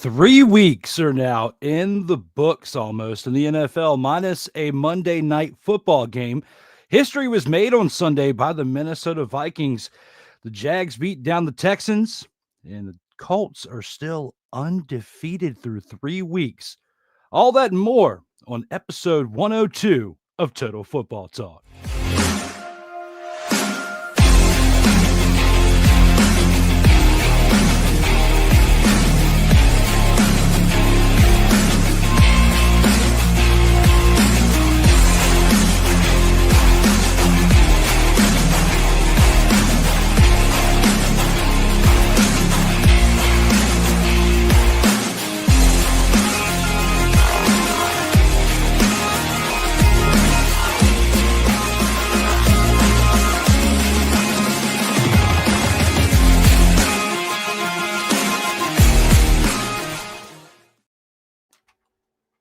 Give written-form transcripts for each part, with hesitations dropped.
3 weeks are now in the books almost in the NFL, minus a Monday night football game. History was made on Sunday by the Minnesota Vikings. The Jags beat down the Texans, and the Colts are still undefeated through 3 weeks. All that and more on episode 102 of Total Football Talk.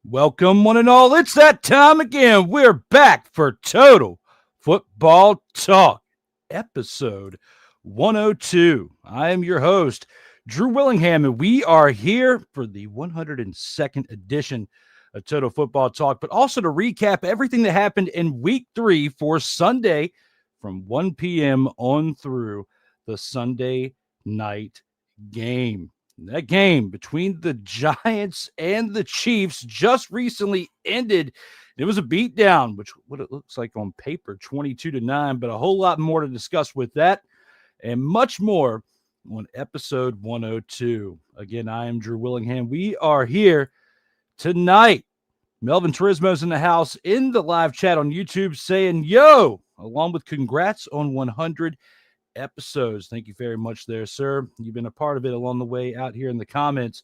Welcome, one and all. It's that time again. We're back for Total Football Talk, episode 102. I am your host, Drew Willingham, and we are here for the 102nd edition of Total Football Talk, but also to recap everything that happened in Week 3 for Sunday from 1 p.m. on through the Sunday night game. That game between the Giants and the Chiefs just recently ended. It was a beatdown, which what it looks like on paper, 22-9, but a whole lot more to discuss with that and much more on episode 102. Again, I am Drew Willingham. We are here tonight. Melvin Turismo's in the house in the live chat on YouTube saying, yo, along with congrats on 100 episodes. Thank you very much there, sir. You've been a part of it along the way out here in the comments.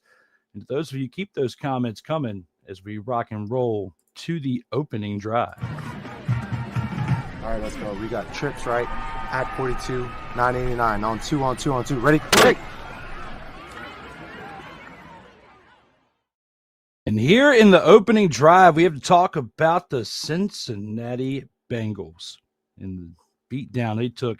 And to those of you, keep those comments coming as we rock and roll to the opening drive. All right, let's go. We got trips, right? At 42, 989. On two. Ready? Break. And here in the opening drive, we have to talk about the Cincinnati Bengals and the beatdown they took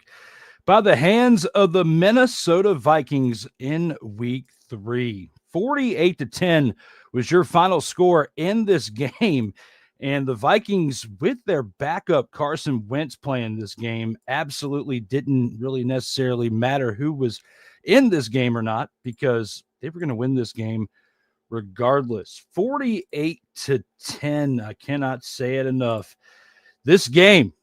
by the hands of the Minnesota Vikings in Week 3. 48-10 was your final score in this game. And the Vikings, with their backup Carson Wentz playing this game, absolutely didn't really necessarily matter who was in this game or not, because they were going to win this game regardless. 48-10. I cannot say it enough. This game,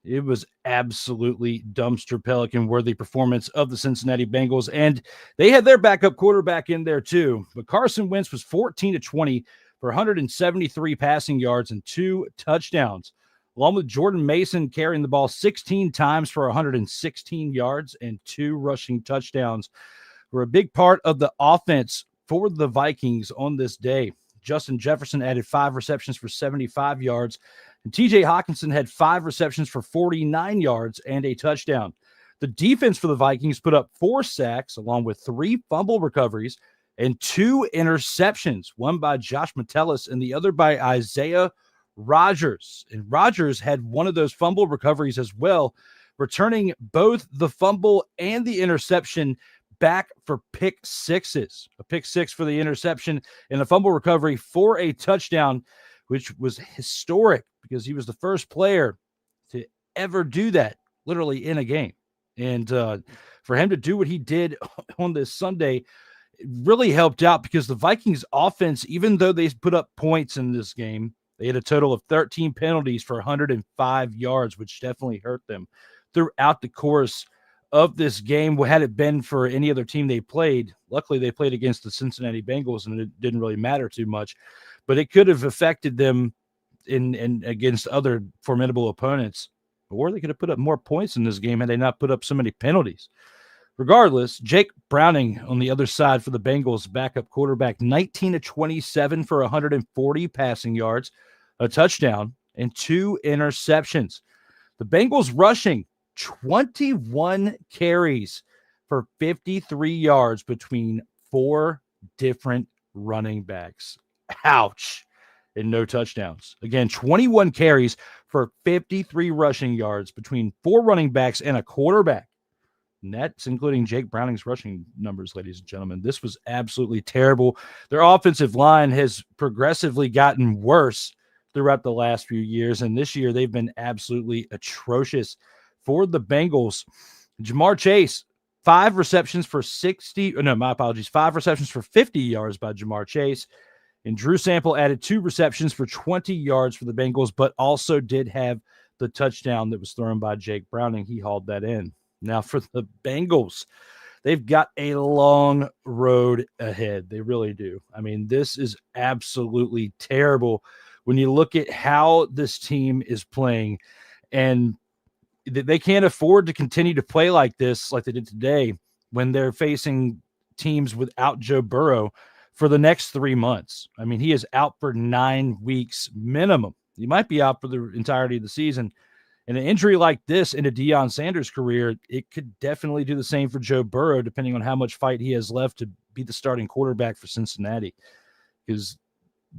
it was absolutely dumpster Pelican worthy performance of the Cincinnati Bengals. And they had their backup quarterback in there too. But Carson Wentz was 14-20 for 173 passing yards and 2 touchdowns, along with Jordan Mason carrying the ball 16 times for 116 yards and 2 rushing touchdowns, were a big part of the offense for the Vikings on this day. Justin Jefferson added 5 receptions for 75 yards. And TJ Hawkinson had 5 receptions for 49 yards and a touchdown. The defense for the Vikings put up 4 sacks, along with 3 fumble recoveries and 2 interceptions, one by Josh Metellus and the other by Isaiah Rodgers. And Rodgers had one of those fumble recoveries as well, returning both the fumble and the interception back for pick sixes. A pick 6 for the interception and a fumble recovery for a touchdown, which was historic because he was the first player to ever do that, literally in a game. And for him to do what he did on this Sunday, it really helped out because the Vikings offense, even though they put up points in this game, they had a total of 13 penalties for 105 yards, which definitely hurt them throughout the course of this game. Had it been for any other team they played, luckily they played against the Cincinnati Bengals and it didn't really matter too much, but it could have affected them in against other formidable opponents, or they could have put up more points in this game had they not put up so many penalties. Regardless, Jake Browning on the other side for the Bengals, backup quarterback, 19-27 for 140 passing yards, a touchdown, and 2 interceptions. The Bengals rushing 21 carries for 53 yards between 4 different running backs. Ouch. And no touchdowns. Again, 21 carries for 53 rushing yards between 4 running backs and a quarterback. And that's including Jake Browning's rushing numbers, ladies and gentlemen. This was absolutely terrible. Their offensive line has progressively gotten worse throughout the last few years, and this year they've been absolutely atrocious. For the Bengals, Jamar Chase, 5 receptions for 50 yards by Jamar Chase. And Drew Sample added 2 receptions for 20 yards for the Bengals, but also did have the touchdown that was thrown by Jake Browning. He hauled that in. Now for the Bengals, they've got a long road ahead. They really do. I mean, this is absolutely terrible when you look at how this team is playing, and they can't afford to continue to play like this, like they did today, when they're facing teams without Joe Burrow for the next 3 months. I mean, he is out for 9 weeks minimum. He might be out for the entirety of the season. And an injury like this in a Deion Sanders career, it could definitely do the same for Joe Burrow, depending on how much fight he has left to be the starting quarterback for Cincinnati, because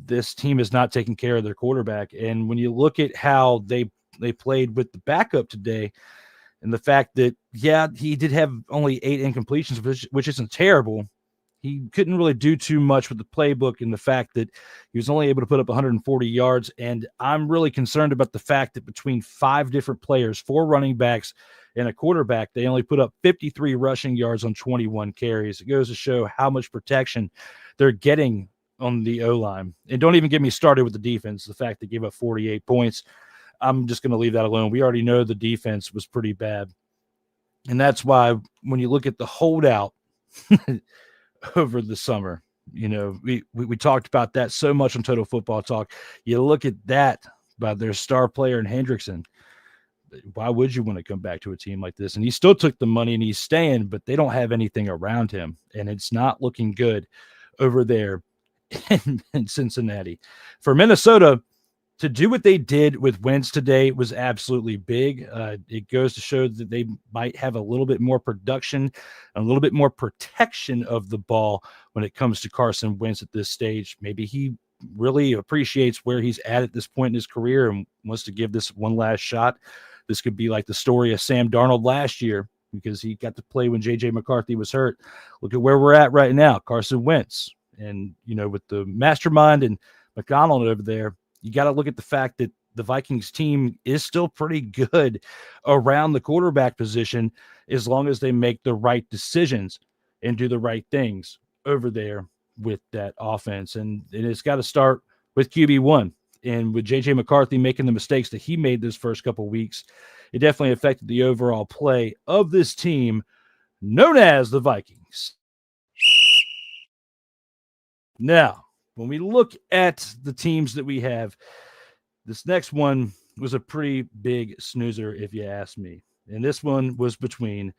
this team is not taking care of their quarterback. And when you look at how they played with the backup today, and the fact that, yeah, he did have only 8 incompletions, which isn't terrible. He couldn't really do too much with the playbook, and the fact that he was only able to put up 140 yards. And I'm really concerned about the fact that between 5 different players, 4 running backs and a quarterback, they only put up 53 rushing yards on 21 carries. It goes to show how much protection they're getting on the O-line. And don't even get me started with the defense, the fact they gave up 48 points. I'm just going to leave that alone. We already know the defense was pretty bad. And that's why when you look at the holdout over the summer, you know, we talked about that so much on Total Football Talk. You look at that by their star player in Hendrickson. Why would you want to come back to a team like this? And he still took the money and he's staying, but they don't have anything around him. And it's not looking good over there in Cincinnati. For Minnesota, to do what they did with Wentz today was absolutely big. It goes to show that they might have a little bit more production, a little bit more protection of the ball when it comes to Carson Wentz at this stage. Maybe he really appreciates where he's at this point in his career and wants to give this one last shot. This could be like the story of Sam Darnold last year, because he got to play when J.J. McCarthy was hurt. Look at where we're at right now, Carson Wentz. And, you know, with the mastermind and McDonald over there, you got to look at the fact that the Vikings team is still pretty good around the quarterback position, as long as they make the right decisions and do the right things over there with that offense. And it's got to start with QB1. And with J.J. McCarthy making the mistakes that he made this first couple of weeks, it definitely affected the overall play of this team known as the Vikings. Now, when we look at the teams that we have, this next one was a pretty big snoozer, if you ask me. And this one was between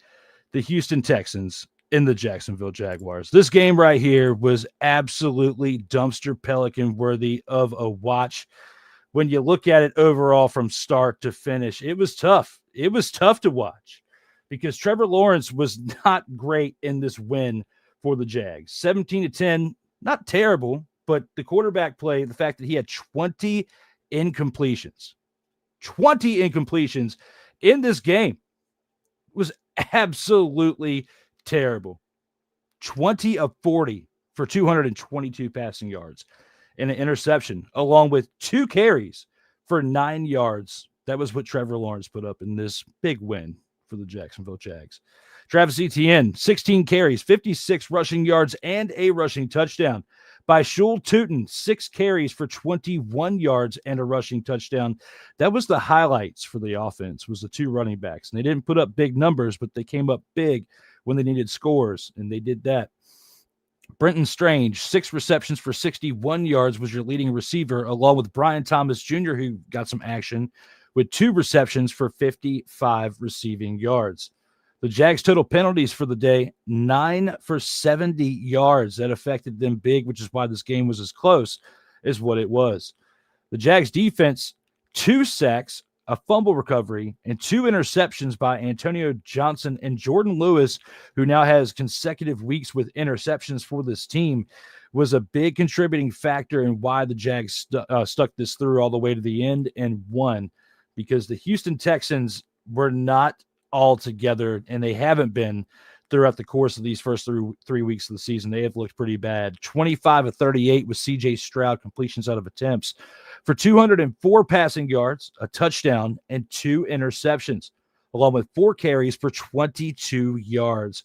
the Houston Texans and the Jacksonville Jaguars. This game right here was absolutely dumpster pelican worthy of a watch. When you look at it overall from start to finish, it was tough. It was tough to watch because Trevor Lawrence was not great in this win for the Jags. 17-10, not terrible. But the quarterback play, the fact that he had 20 incompletions in this game was absolutely terrible. 20 of 40 for 222 passing yards and an interception, along with 2 carries for 9 yards. That was what Trevor Lawrence put up in this big win for the Jacksonville Jags. Travis Etienne, 16 carries, 56 rushing yards, and a rushing touchdown. By Shul Tootin, 6 carries for 21 yards and a rushing touchdown. That was the highlights for the offense, was the 2 running backs. And they didn't put up big numbers, but they came up big when they needed scores, and they did that. Brenton Strange, 6 receptions for 61 yards, was your leading receiver, along with Brian Thomas Jr., who got some action with 2 receptions for 55 receiving yards. The Jags' total penalties for the day, 9 for 70 yards. That affected them big, which is why this game was as close as what it was. The Jags' defense, 2 sacks, a fumble recovery, and 2 interceptions by Antonio Johnson and Jordan Lewis, who now has consecutive weeks with interceptions for this team, was a big contributing factor in why the Jags stuck this through all the way to the end and won, because the Houston Texans were not all together, and they haven't been throughout the course of these first three weeks of the season. They have looked pretty bad. 25 of 38 with C.J. Stroud completions out of attempts for 204 passing yards, a touchdown, and 2 interceptions, along with 4 carries for 22 yards.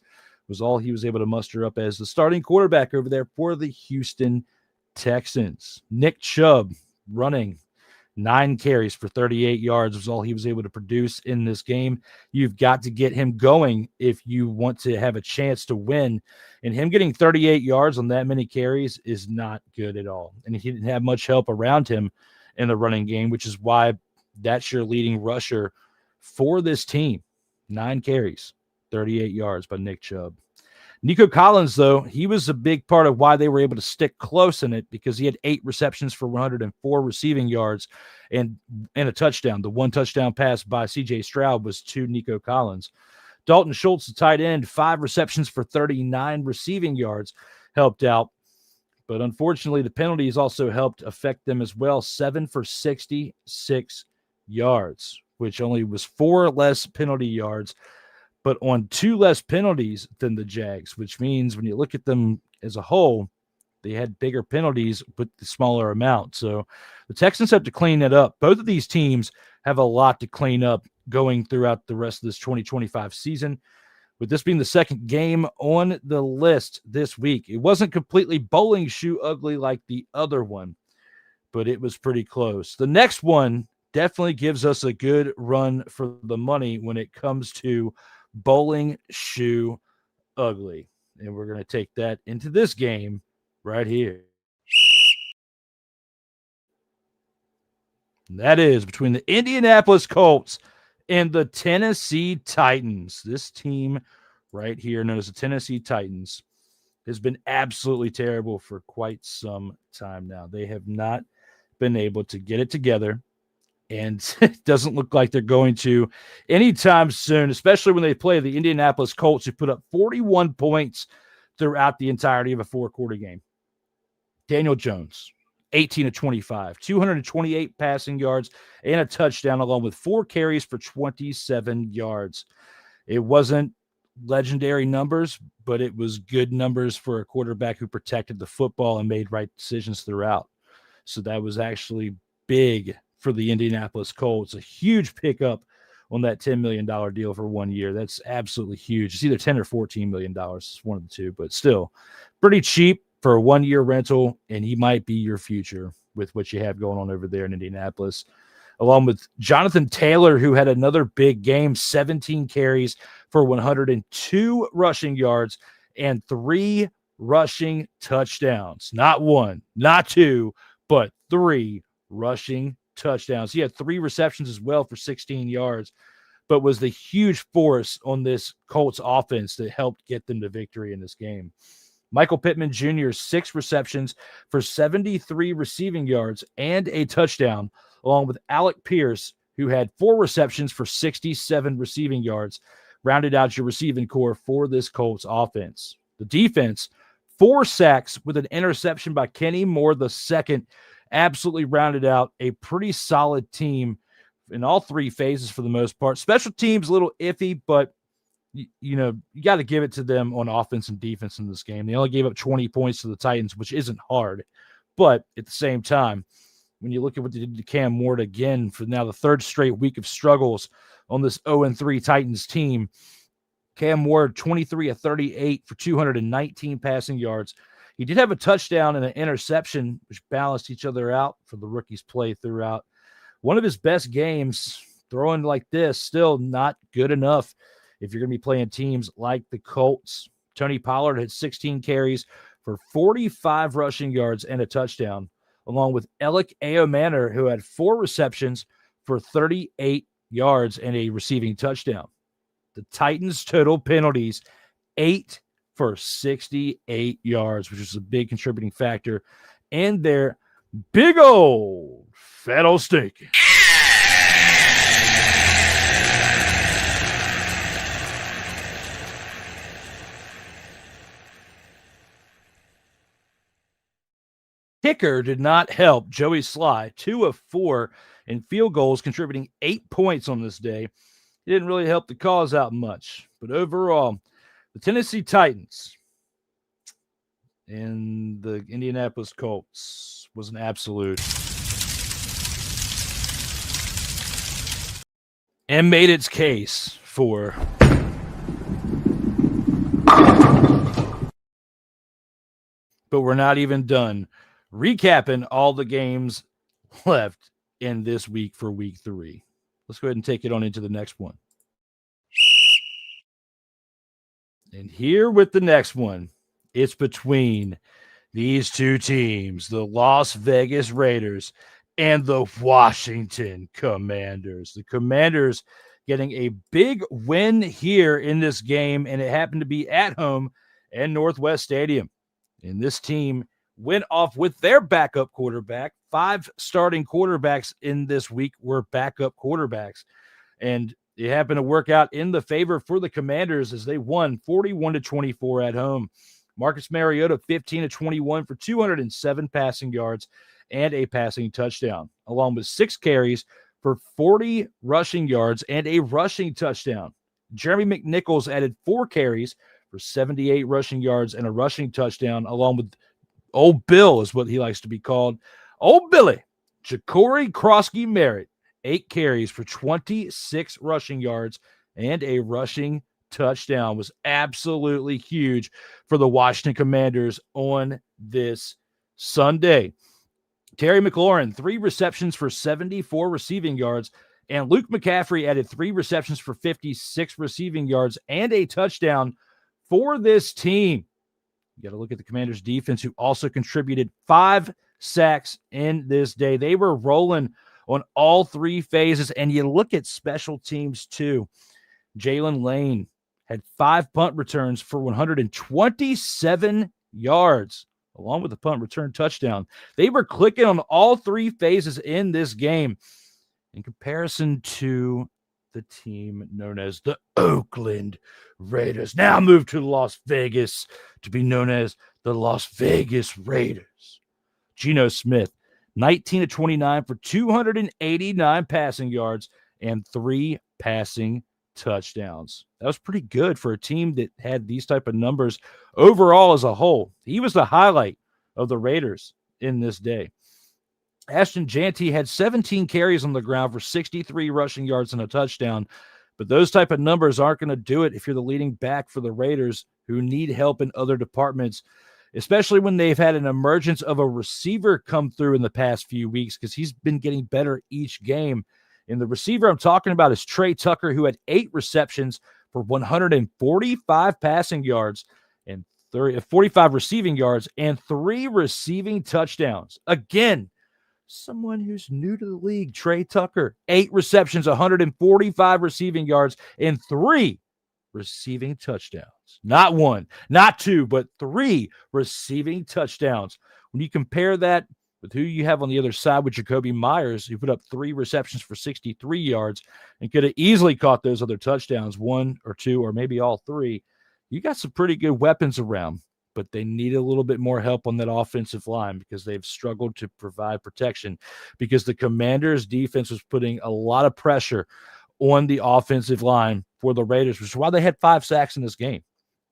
Was all he was able to muster up as the starting quarterback over there for the Houston Texans. Nick Chubb running 9 carries for 38 yards was all he was able to produce in this game. You've got to get him going if you want to have a chance to win. And him getting 38 yards on that many carries is not good at all. And he didn't have much help around him in the running game, which is why that's your leading rusher for this team. 9 carries, 38 yards by Nick Chubb. Nico Collins, though, he was a big part of why they were able to stick close in it, because he had 8 receptions for 104 receiving yards and a touchdown. The 1 touchdown pass by C.J. Stroud was to Nico Collins. Dalton Schultz, the tight end, 5 receptions for 39 receiving yards, helped out. But unfortunately, the penalties also helped affect them as well. 7 for 66 yards, which only was 4 less penalty yards, but on 2 less penalties than the Jags, which means when you look at them as a whole, they had bigger penalties with the smaller amount. So the Texans have to clean it up. Both of these teams have a lot to clean up going throughout the rest of this 2025 season. With this being the second game on the list this week, it wasn't completely bowling shoe ugly like the other one, but it was pretty close. The next one definitely gives us a good run for the money when it comes to bowling shoe ugly. And we're going to take that into this game right here. And that is between the Indianapolis Colts and the Tennessee Titans. This team right here, known as the Tennessee Titans, has been absolutely terrible for quite some time now. They have not been able to get it together, and it doesn't look like they're going to anytime soon, especially when they play the Indianapolis Colts, who put up 41 points throughout the entirety of a 4-quarter game. Daniel Jones, 18 of 25, 228 passing yards and a touchdown, along with 4 carries for 27 yards. It wasn't legendary numbers, but it was good numbers for a quarterback who protected the football and made right decisions throughout. So that was actually big for the Indianapolis Colts. A huge pickup on that $10 million deal for 1 year. That's absolutely huge. It's either $10 or $14 million. It's one of the two, but still pretty cheap for a 1-year rental, and he might be your future with what you have going on over there in Indianapolis. Along with Jonathan Taylor, who had another big game, 17 carries for 102 rushing yards and 3 rushing touchdowns. Not 1, not 2, but 3 rushing touchdowns. He had 3 receptions as well for 16 yards, but was the huge force on this Colts offense that helped get them to victory in this game. Michael Pittman Jr., 6 receptions for 73 receiving yards and a touchdown, along with Alec Pierce, who had 4 receptions for 67 receiving yards, rounded out your receiving core for this Colts offense. The defense, 4 sacks with an interception by Kenny Moore II, absolutely rounded out a pretty solid team in all 3 phases for the most part. Special teams, a little iffy, but you got to give it to them on offense and defense in this game. They only gave up 20 points to the Titans, which isn't hard. But at the same time, when you look at what they did to Cam Ward again for now the 3rd straight week of struggles on this 0-3 Titans team, Cam Ward, 23 of 38 for 219 passing yards. He did have a touchdown and an interception, which balanced each other out for the rookie's play throughout. One of his best games, throwing like this, still not good enough if you're going to be playing teams like the Colts. Tony Pollard had 16 carries for 45 rushing yards and a touchdown, along with Alec Aomanor, who had 4 receptions for 38 yards and a receiving touchdown. The Titans' total penalties, 8 for 68 yards, which is a big contributing factor. And their big old fat old stink. Kicker did not help. Joey Sly, 2 of 4 in field goals, contributing 8 points on this day. He didn't really help the cause out much. But overall, the Tennessee Titans and the Indianapolis Colts was an absolute and made its case for but we're not even done recapping all the games left in this week for week 3. Let's go ahead and take it on into the next one. And here with the next one, it's between these two teams, the Las Vegas Raiders and the Washington Commanders. The Commanders getting a big win here in this game, and it happened to be at home at Northwest Stadium. And this team went off with their backup quarterback. 5 starting quarterbacks in this week were backup quarterbacks. And it happened to work out in the favor for the Commanders as they won 41-24 at home. Marcus Mariota, 15-21 for 207 passing yards and a passing touchdown, along with 6 carries for 40 rushing yards and a rushing touchdown. Jeremy McNichols added 4 carries for 78 rushing yards and a rushing touchdown, along with Old Bill is what he likes to be called. Old Billy, Ja'Cory Krosky Merritt, 8 carries for 26 rushing yards and a rushing touchdown. Was absolutely huge for the Washington Commanders on this Sunday. Terry McLaurin, 3 receptions for 74 receiving yards, and Luke McCaffrey added 3 receptions for 56 receiving yards and a touchdown for this team. You got to look at the Commanders' defense, who also contributed 5 sacks in this day. They were rolling on all 3 phases, and you look at special teams too. Jalen Lane had 5 punt returns for 127 yards, along with the punt return touchdown. They were clicking on all 3 phases in this game. In comparison to the team known as the Oakland Raiders, now moved to Las Vegas to be known as the Las Vegas Raiders. Geno Smith, 19-29 for 289 passing yards and 3 passing touchdowns. That was pretty good for a team that had these type of numbers overall as a whole. He was the highlight of the Raiders in this day. Ashton Janty had 17 carries on the ground for 63 rushing yards and a touchdown, but those type of numbers aren't going to do it if you're the leading back for the Raiders, who need help in other departments, especially when they've had an emergence of a receiver come through in the past few weeks, because he's been getting better each game. And the receiver I'm talking about is Trey Tucker, who had 8 receptions for 145 passing yards and 45 receiving yards and 3 receiving touchdowns. Again, someone who's new to the league, Trey Tucker, 8 receptions, 145 receiving yards, and 3 receiving touchdowns. Not 1, not 2, but 3 receiving touchdowns. When you compare that with who you have on the other side with Jacoby Myers, who put up 3 receptions for 63 yards and could have easily caught those other touchdowns, 1 or 2 or maybe all 3, you got some pretty good weapons around. But they need a little bit more help on that offensive line because they've struggled to provide protection, because the Commanders' defense was putting a lot of pressure on the offensive line for the Raiders, which is why they had 5 sacks in this game.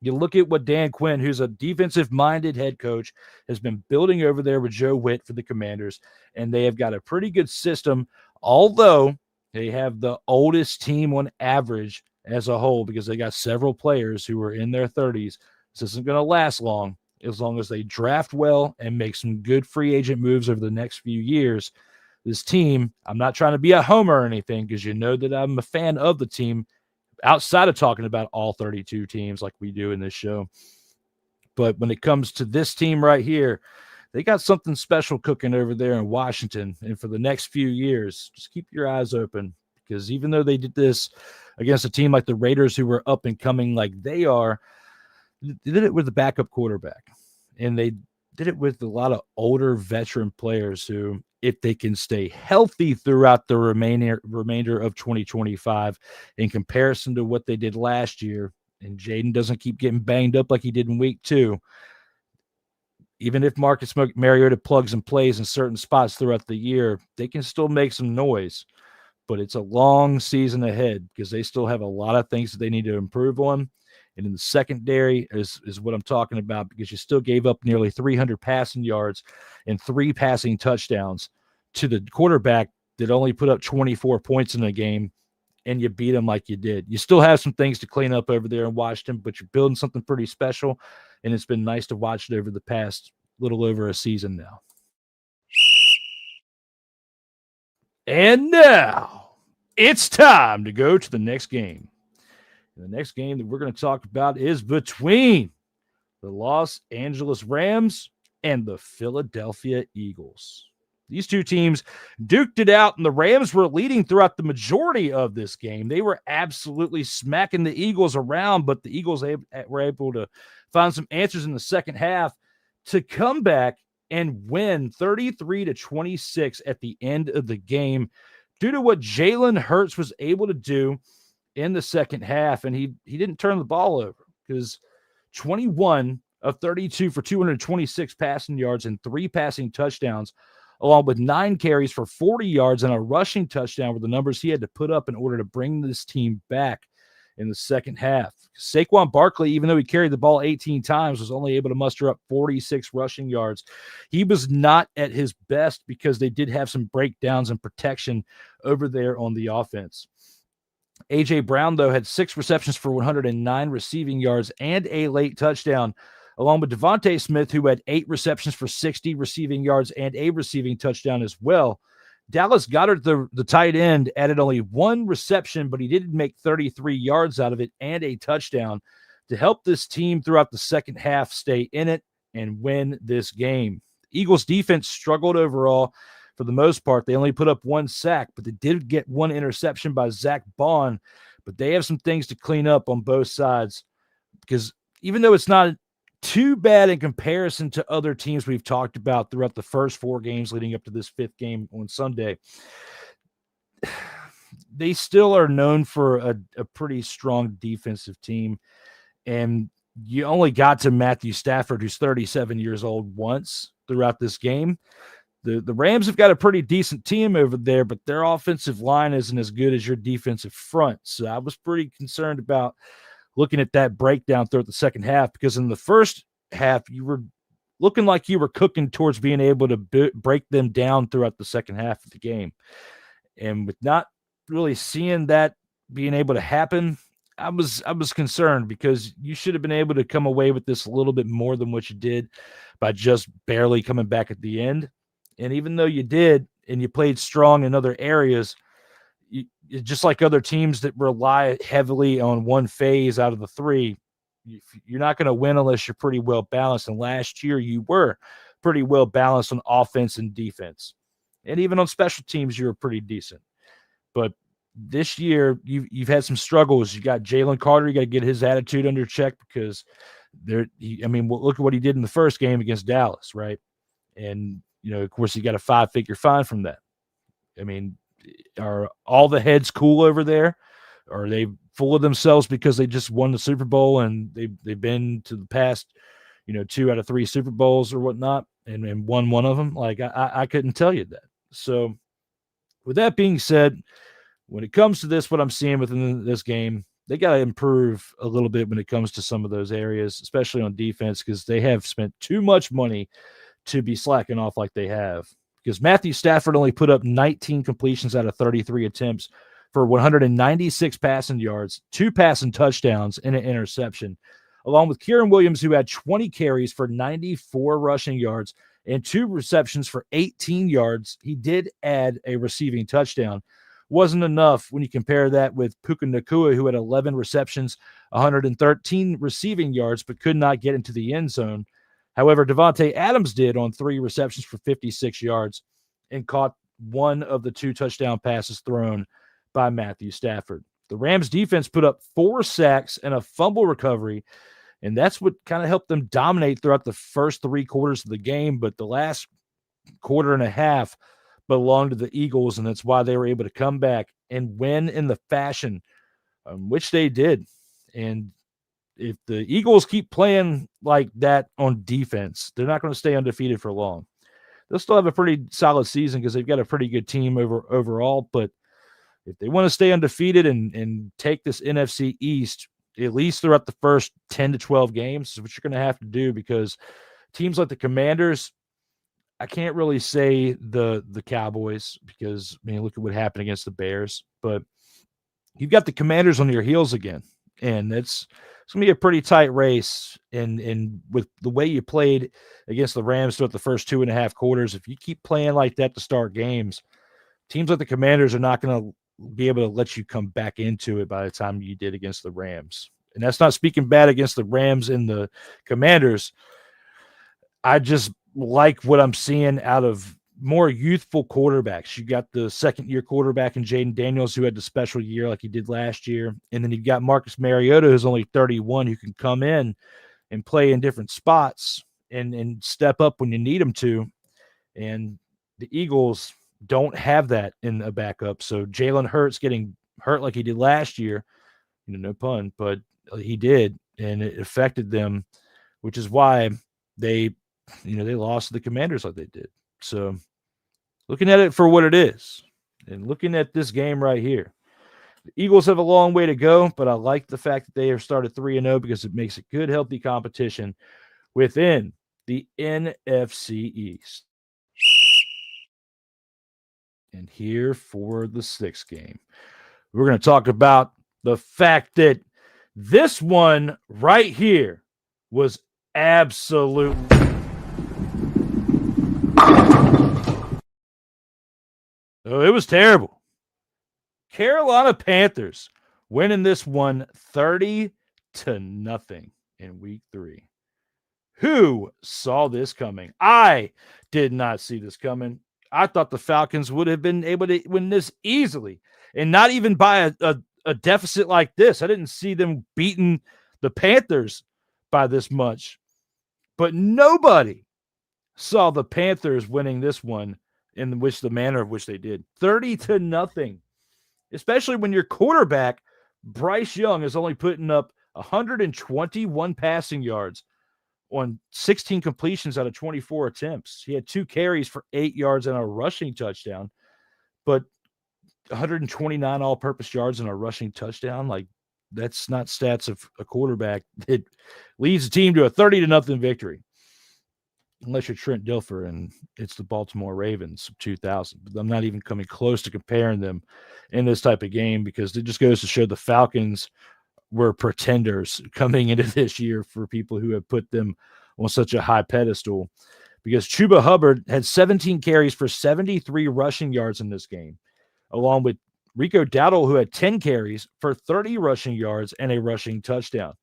You look at what Dan Quinn, who's a defensive-minded head coach, has been building over there with Joe Witt for the Commanders, and they have got a pretty good system, although they have the oldest team on average as a whole because they got several players who are in their 30s. This isn't going to last long as they draft well and make some good free agent moves over the next few years. This team, I'm not trying to be a homer or anything, because you know that I'm a fan of the team outside of talking about all 32 teams like we do in this show. But when it comes to this team right here, they got something special cooking over there in Washington. And for the next few years, just keep your eyes open, because even though they did this against a team like the Raiders, who were up and coming like they are, they did it with a backup quarterback, and they did it with a lot of older veteran players who, if they can stay healthy throughout the remainder of 2025 in comparison to what they did last year, and Jaden doesn't keep getting banged up like he did in week 2, even if Marcus Mariota plugs and plays in certain spots throughout the year, they can still make some noise. but it's a long season ahead because they still have a lot of things that they need to improve on. And in the secondary is what I'm talking about, because you still gave up nearly 300 passing yards and 3 passing touchdowns to the quarterback that only put up 24 points in a game, and you beat him like you did. You still have some things to clean up over there in Washington, but you're building something pretty special, and it's been nice to watch it over the past little over a season now. And now it's time to go to the next game. The next game that we're going to talk about is between the Los Angeles Rams and the Philadelphia Eagles. These two teams duked it out, and the Rams were leading throughout the majority of this game. They were absolutely smacking the Eagles around, but the Eagles were able to find some answers in the second half to come back and win 33-26 at the end of the game due to what Jalen Hurts was able to do in the second half. And he didn't turn the ball over, because 21 of 32 for 226 passing yards and 3 passing touchdowns, along with 9 carries for 40 yards and a rushing touchdown, were the numbers he had to put up in order to bring this team back in the second half. Saquon Barkley, even though he carried the ball 18 times, was only able to muster up 46 rushing yards. He was not at his best because they did have some breakdowns and protection over there on the offense. A.J. Brown, though, had 6 receptions for 109 receiving yards and a late touchdown, along with Devontae Smith, who had 8 receptions for 60 receiving yards and a receiving touchdown as well. Dallas Goedert, the tight end, added only 1 reception, but he did make 33 yards out of it and a touchdown to help this team throughout the second half stay in it and win this game. Eagles defense struggled overall for the most part. They only put up 1 sack, but they did get 1 interception by Zach Bond. But they have some things to clean up on both sides, because even though it's not too bad in comparison to other teams we've talked about throughout the first 4 games leading up to this 5th game on Sunday, they still are known for a pretty strong defensive team. And you only got to Matthew Stafford, who's 37 years old, once throughout this game. The Rams have got a pretty decent team over there, but their offensive line isn't as good as your defensive front. So I was pretty concerned about looking at that breakdown throughout the second half, because in the first half, you were looking like you were cooking towards being able to break them down throughout the second half of the game. And with not really seeing that being able to happen, I was concerned, because you should have been able to come away with this a little bit more than what you did by just barely coming back at the end. And even though you did, and you played strong in other areas, just like other teams that rely heavily on one phase out of the 3, you're not going to win unless you're pretty well balanced. And last year you were pretty well balanced on offense and defense. And even on special teams, you were pretty decent. But this year you've had some struggles. You got Jalen Carter. You got to get his attitude under check, because look at what he did in the first game against Dallas, right? And, of course, you got a 5-figure fine from that. I mean, are all the heads cool over there? Are they full of themselves because they just won the Super Bowl and they've been to the past, 2 out of 3 Super Bowls or whatnot, and won one of them? Like, I couldn't tell you that. So with that being said, when it comes to this, what I'm seeing within this game, they got to improve a little bit when it comes to some of those areas, especially on defense, because they have spent too much money to be slacking off like they have. Because Matthew Stafford only put up 19 completions out of 33 attempts for 196 passing yards, 2 passing touchdowns, and an interception, along with Kieran Williams, who had 20 carries for 94 rushing yards and 2 receptions for 18 yards. He did add a receiving touchdown. Wasn't enough when you compare that with Puka Nacua, who had 11 receptions, 113 receiving yards, but could not get into the end zone. However, Devontae Adams did on 3 receptions for 56 yards and caught 1 of the 2 touchdown passes thrown by Matthew Stafford. The Rams defense put up 4 sacks and a fumble recovery, and that's what kind of helped them dominate throughout the first 3 quarters of the game. But the last quarter and a half belonged to the Eagles, and that's why they were able to come back and win in the fashion which they did. And if the Eagles keep playing like that on defense, they're not going to stay undefeated for long. They'll still have a pretty solid season because they've got a pretty good team overall, but If they want to stay undefeated and take this NFC East, at least throughout the first 10 to 12 games, is what you're going to have to do, because teams like the Commanders, I can't really say the Cowboys, because, I mean, look at what happened against the Bears. But you've got the Commanders on your heels again, and it's going to be a pretty tight race. And with the way you played against the Rams throughout the first 2.5 quarters, if you keep playing like that to start games, teams like the Commanders are not going to be able to let you come back into it by the time you did against the Rams. And that's not speaking bad against the Rams and the Commanders. I just like what I'm seeing out of more youthful quarterbacks. You got the second-year quarterback in Jaden Daniels, who had the special year like he did last year. And then you've got Marcus Mariota, who's only 31, who can come in and play in different spots and step up when you need him to. And the Eagles don't have that in a backup. So Jalen Hurts getting hurt like he did last year, no pun, but he did, and it affected them, which is why they lost to the Commanders like they did. So looking at it for what it is, and looking at this game right here, the Eagles have a long way to go, but I like the fact that they have started 3-0 because it makes it good, healthy competition within the NFC East. And here for the 6th game, we're going to talk about the fact that this one right here was absolute. Oh, it was terrible. Carolina Panthers winning this one 30-0 in week 3. Who saw this coming? I did not see this coming. I thought the Falcons would have been able to win this easily, and not even by a deficit like this. I didn't see them beating the Panthers by this much. But nobody saw the Panthers winning this one in the manner of which they did. 30-0. Especially when your quarterback, Bryce Young, is only putting up 121 passing yards on 16 completions out of 24 attempts. He had 2 carries for 8 yards and a rushing touchdown, but 129 all-purpose yards and a rushing touchdown, like, that's not stats of a quarterback. It leads the team to a 30-0 victory. Unless you're Trent Dilfer and it's the Baltimore Ravens of 2000. But I'm not even coming close to comparing them in this type of game, because it just goes to show the Falcons were pretenders coming into this year for people who have put them on such a high pedestal. Because Chuba Hubbard had 17 carries for 73 rushing yards in this game, along with Rico Dowdle, who had 10 carries for 30 rushing yards and a rushing touchdown.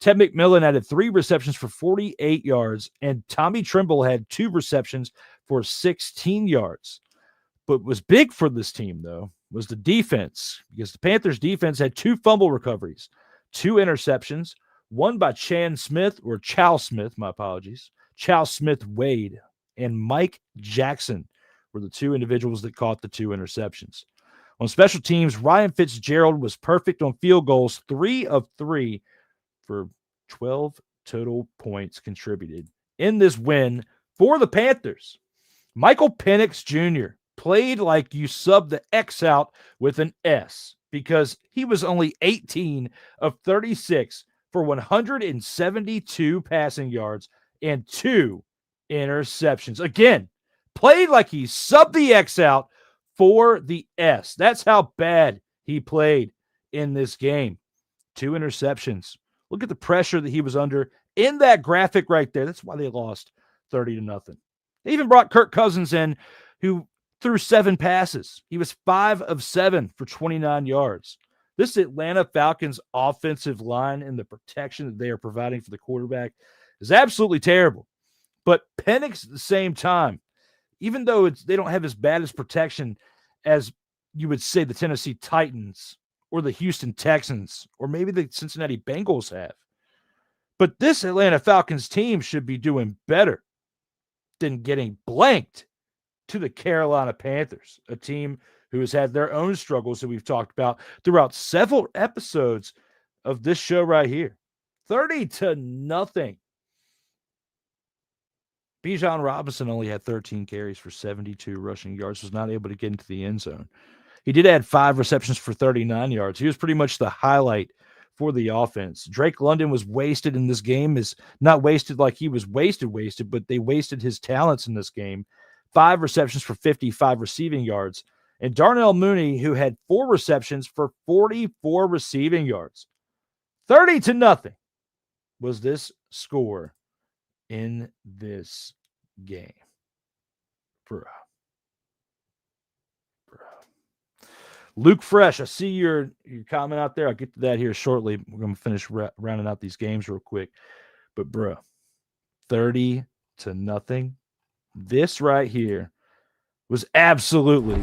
Ted McMillan added 3 receptions for 48 yards, and Tommy Tremble had 2 receptions for 16 yards. But what was big for this team, though, was the defense, because the Panthers' defense had 2 fumble recoveries, 2 interceptions, one by Chow Smith, my apologies, Chow Smith-Wade, and Mike Jackson were the 2 individuals that caught the 2 interceptions. On special teams, Ryan Fitzgerald was perfect on field goals, 3 of 3, for 12 total points contributed in this win for the Panthers. Michael Penix Jr. played like you subbed the X out with an S, because he was only 18 of 36 for 172 passing yards and 2 interceptions. Again, played like he subbed the X out for the S. That's how bad he played in this game. 2 interceptions. Look at the pressure that he was under in that graphic right there. That's why they lost 30-0. They even brought Kirk Cousins in, who threw 7 passes. He was 5 of 7 for 29 yards. This Atlanta Falcons offensive line and the protection that they are providing for the quarterback is absolutely terrible. But Penix at the same time, even though they don't have as bad as protection as you would say the Tennessee Titans or the Houston Texans, or maybe the Cincinnati Bengals have. But this Atlanta Falcons team should be doing better than getting blanked to the Carolina Panthers, a team who has had their own struggles that we've talked about throughout several episodes of this show right here. 30-0. Bijan Robinson only had 13 carries for 72 rushing yards, was not able to get into the end zone. He did add 5 receptions for 39 yards. He was pretty much the highlight for the offense. Drake London was wasted in this game. Is not wasted like he was wasted, but they wasted his talents in this game. 5 receptions for 55 receiving yards. And Darnell Mooney, who had 4 receptions for 44 receiving yards. 30-0 was this score in this game. Bro. Luke Fresh, I see your comment out there. I'll get to that here shortly. We're going to finish rounding out these games real quick. But, bro, 30-0. This right here was absolutely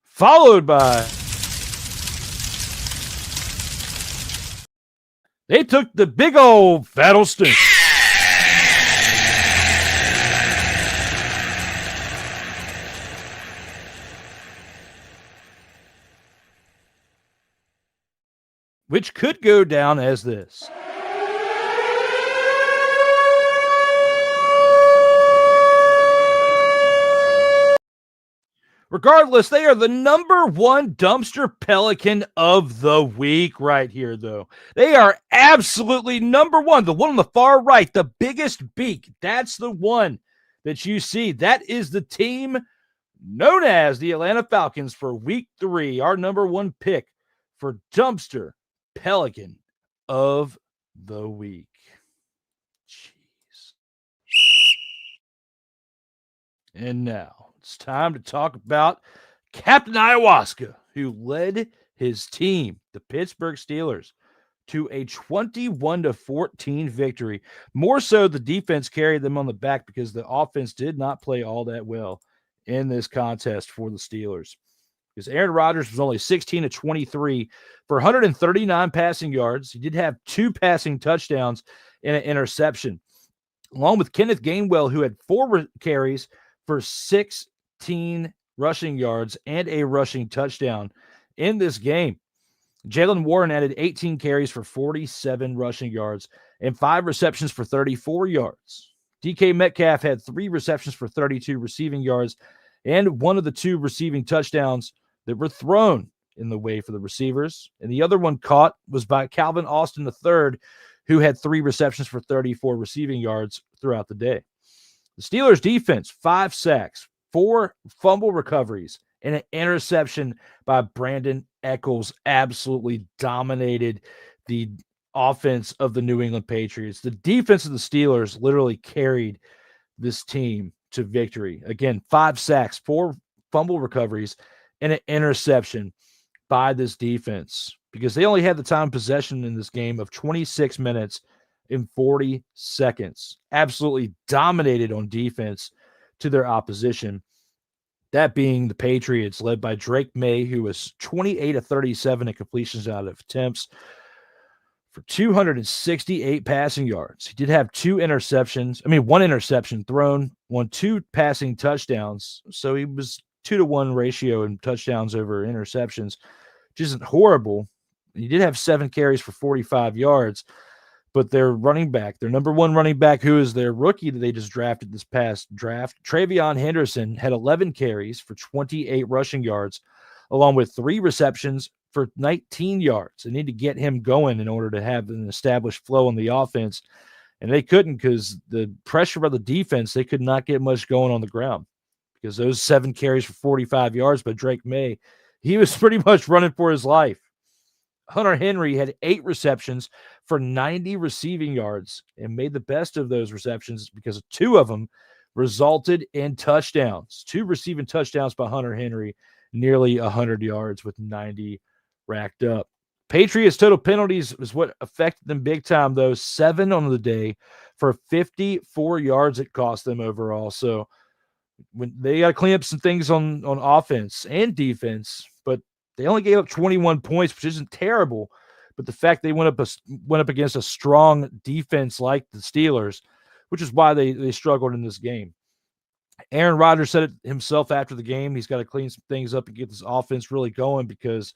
followed by they took the big old Battle Stink. Which could go down as this. Regardless, they are the number 1 dumpster Pelican of the week right here, though. They are absolutely number 1. The one on the far right, the biggest beak. That's the one that you see. That is the team known as the Atlanta Falcons for week 3. Our number 1 pick for dumpster Pelican of the week. Jeez. And now it's time to talk about Captain Ayahuasca, who led his team, the Pittsburgh Steelers, to a 21-14 victory. More so, the defense carried them on the back because the offense did not play all that well in this contest for the Steelers. Because Aaron Rodgers was only 16-23 for 139 passing yards. He did have 2 passing touchdowns and an interception, along with Kenneth Gainwell, who had 4 carries for 16 rushing yards and a rushing touchdown in this game. Jalen Warren added 18 carries for 47 rushing yards and 5 receptions for 34 yards. DK Metcalf had 3 receptions for 32 receiving yards and one of the 2 receiving touchdowns that were thrown in the way for the receivers. And the other one caught was by Calvin Austin III, who had 3 receptions for 34 receiving yards throughout the day. The Steelers defense, 5 sacks, 4 fumble recoveries, and an interception by Brandon Echols absolutely dominated the offense of the New England Patriots. The defense of the Steelers literally carried this team to victory. Again, 5 sacks, 4 fumble recoveries, and an interception by this defense because they only had the time possession in this game of 26 minutes and 40 seconds. Absolutely dominated on defense to their opposition. That being the Patriots, led by Drake May, who was 28-37 in completions out of attempts for 268 passing yards. He did have 1 interception thrown, 2 passing touchdowns. So he was 2-to-1 ratio in touchdowns over interceptions, which isn't horrible. He did have 7 carries for 45 yards, but their running back, their number 1 running back, who is their rookie that they just drafted this past draft, Travion Henderson, had 11 carries for 28 rushing yards, along with 3 receptions for 19 yards. They need to get him going in order to have an established flow on the offense, and they couldn't because the pressure by the defense, they could not get much going on the ground because those 7 carries for 45 yards by Drake May, he was pretty much running for his life. Hunter Henry had 8 receptions for 90 receiving yards and made the best of those receptions because 2 of them resulted in touchdowns. 2 receiving touchdowns by Hunter Henry, nearly 100 yards with 90 racked up. Patriots total penalties is what affected them big time, though. 7 on the day for 54 yards it cost them overall. So when they got to clean up some things on offense and defense, but they only gave up 21 points, which isn't terrible. But the fact they went up against a strong defense like the Steelers, which is why they struggled in this game. Aaron Rodgers said it himself after the game. He's got to clean some things up and get this offense really going because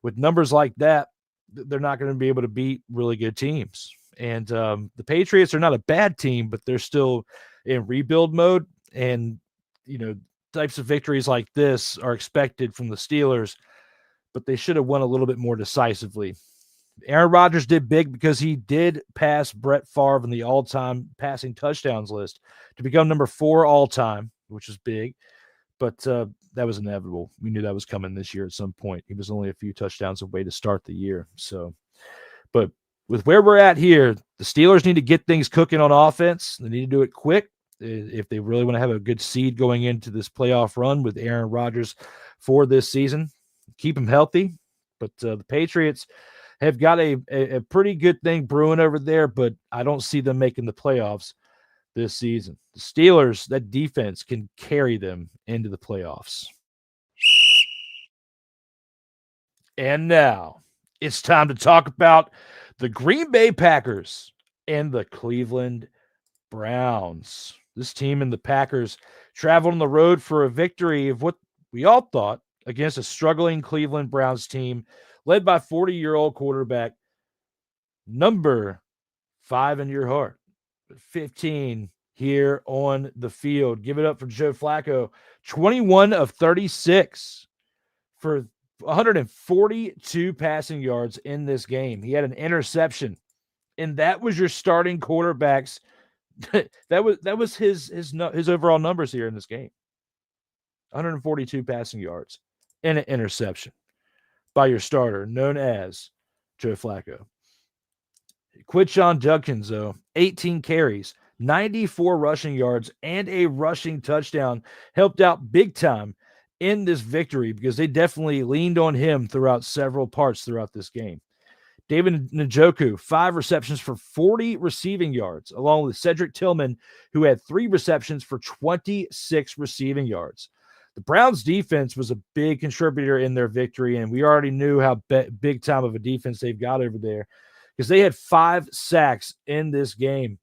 with numbers like that, they're not going to be able to beat really good teams. And the Patriots are not a bad team, but they're still in rebuild mode. And, types of victories like this are expected from the Steelers, but they should have won a little bit more decisively. Aaron Rodgers did big because he did pass Brett Favre on the all-time passing touchdowns list to become number 4 all-time, which is big. But that was inevitable. We knew that was coming this year at some point. He was only a few touchdowns away to start the year. But with where we're at here, the Steelers need to get things cooking on offense. They need to do it quick if they really want to have a good seed going into this playoff run with Aaron Rodgers for this season. Keep him healthy. But the Patriots have got a pretty good thing brewing over there, but I don't see them making the playoffs this season. The Steelers, that defense can carry them into the playoffs. And now it's time to talk about the Green Bay Packers and the Cleveland Browns. This team and the Packers traveled on the road for a victory of what we all thought against a struggling Cleveland Browns team led by 40-year-old quarterback, number 5 in your heart, 15 here on the field. Give it up for Joe Flacco, 21 of 36 for 142 passing yards in this game. He had an interception, and that was your starting quarterback's. that was his overall numbers here in this game. 142 passing yards and an interception by your starter, known as Joe Flacco. Quinshon Judkins, though, 18 carries, 94 rushing yards, and a rushing touchdown, helped out big time in this victory because they definitely leaned on him throughout several parts throughout this game. David Njoku, 5 receptions for 40 receiving yards, along with Cedric Tillman, who had 3 receptions for 26 receiving yards. The Browns' defense was a big contributor in their victory, and we already knew how big time of a defense they've got over there because they had 5 sacks in this game,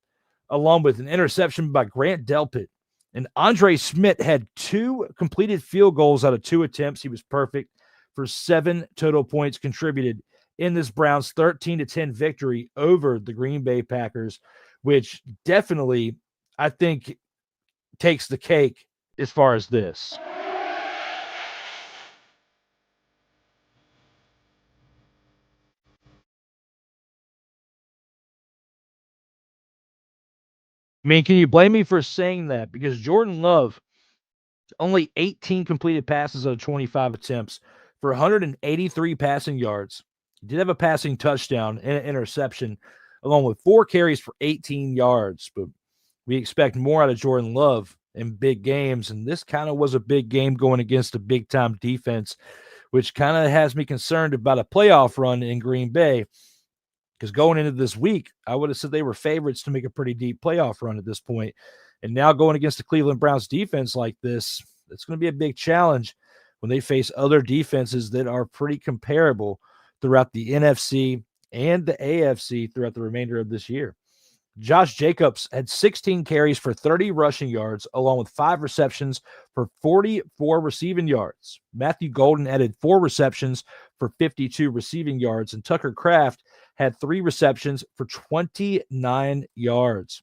along with an interception by Grant Delpit. And Andre Smith had 2 completed field goals out of 2 attempts. He was perfect for 7 total points contributed in this Browns 13-10 victory over the Green Bay Packers, which definitely, I think, takes the cake as far as this. I mean, can you blame me for saying that? Because Jordan Love, only 18 completed passes out of 25 attempts for 183 passing yards. He did have a passing touchdown and an interception, along with 4 carries for 18 yards. But we expect more out of Jordan Love in big games, and this kind of was a big game going against a big-time defense, which kind of has me concerned about a playoff run in Green Bay. Because going into this week, I would have said they were favorites to make a pretty deep playoff run at this point. And now going against the Cleveland Browns defense like this, it's going to be a big challenge when they face other defenses that are pretty comparable throughout the NFC and the AFC throughout the remainder of this year. Josh Jacobs had 16 carries for 30 rushing yards, along with 5 receptions for 44 receiving yards. Matthew Golden added 4 receptions for 52 receiving yards, and Tucker Kraft had 3 receptions for 29 yards.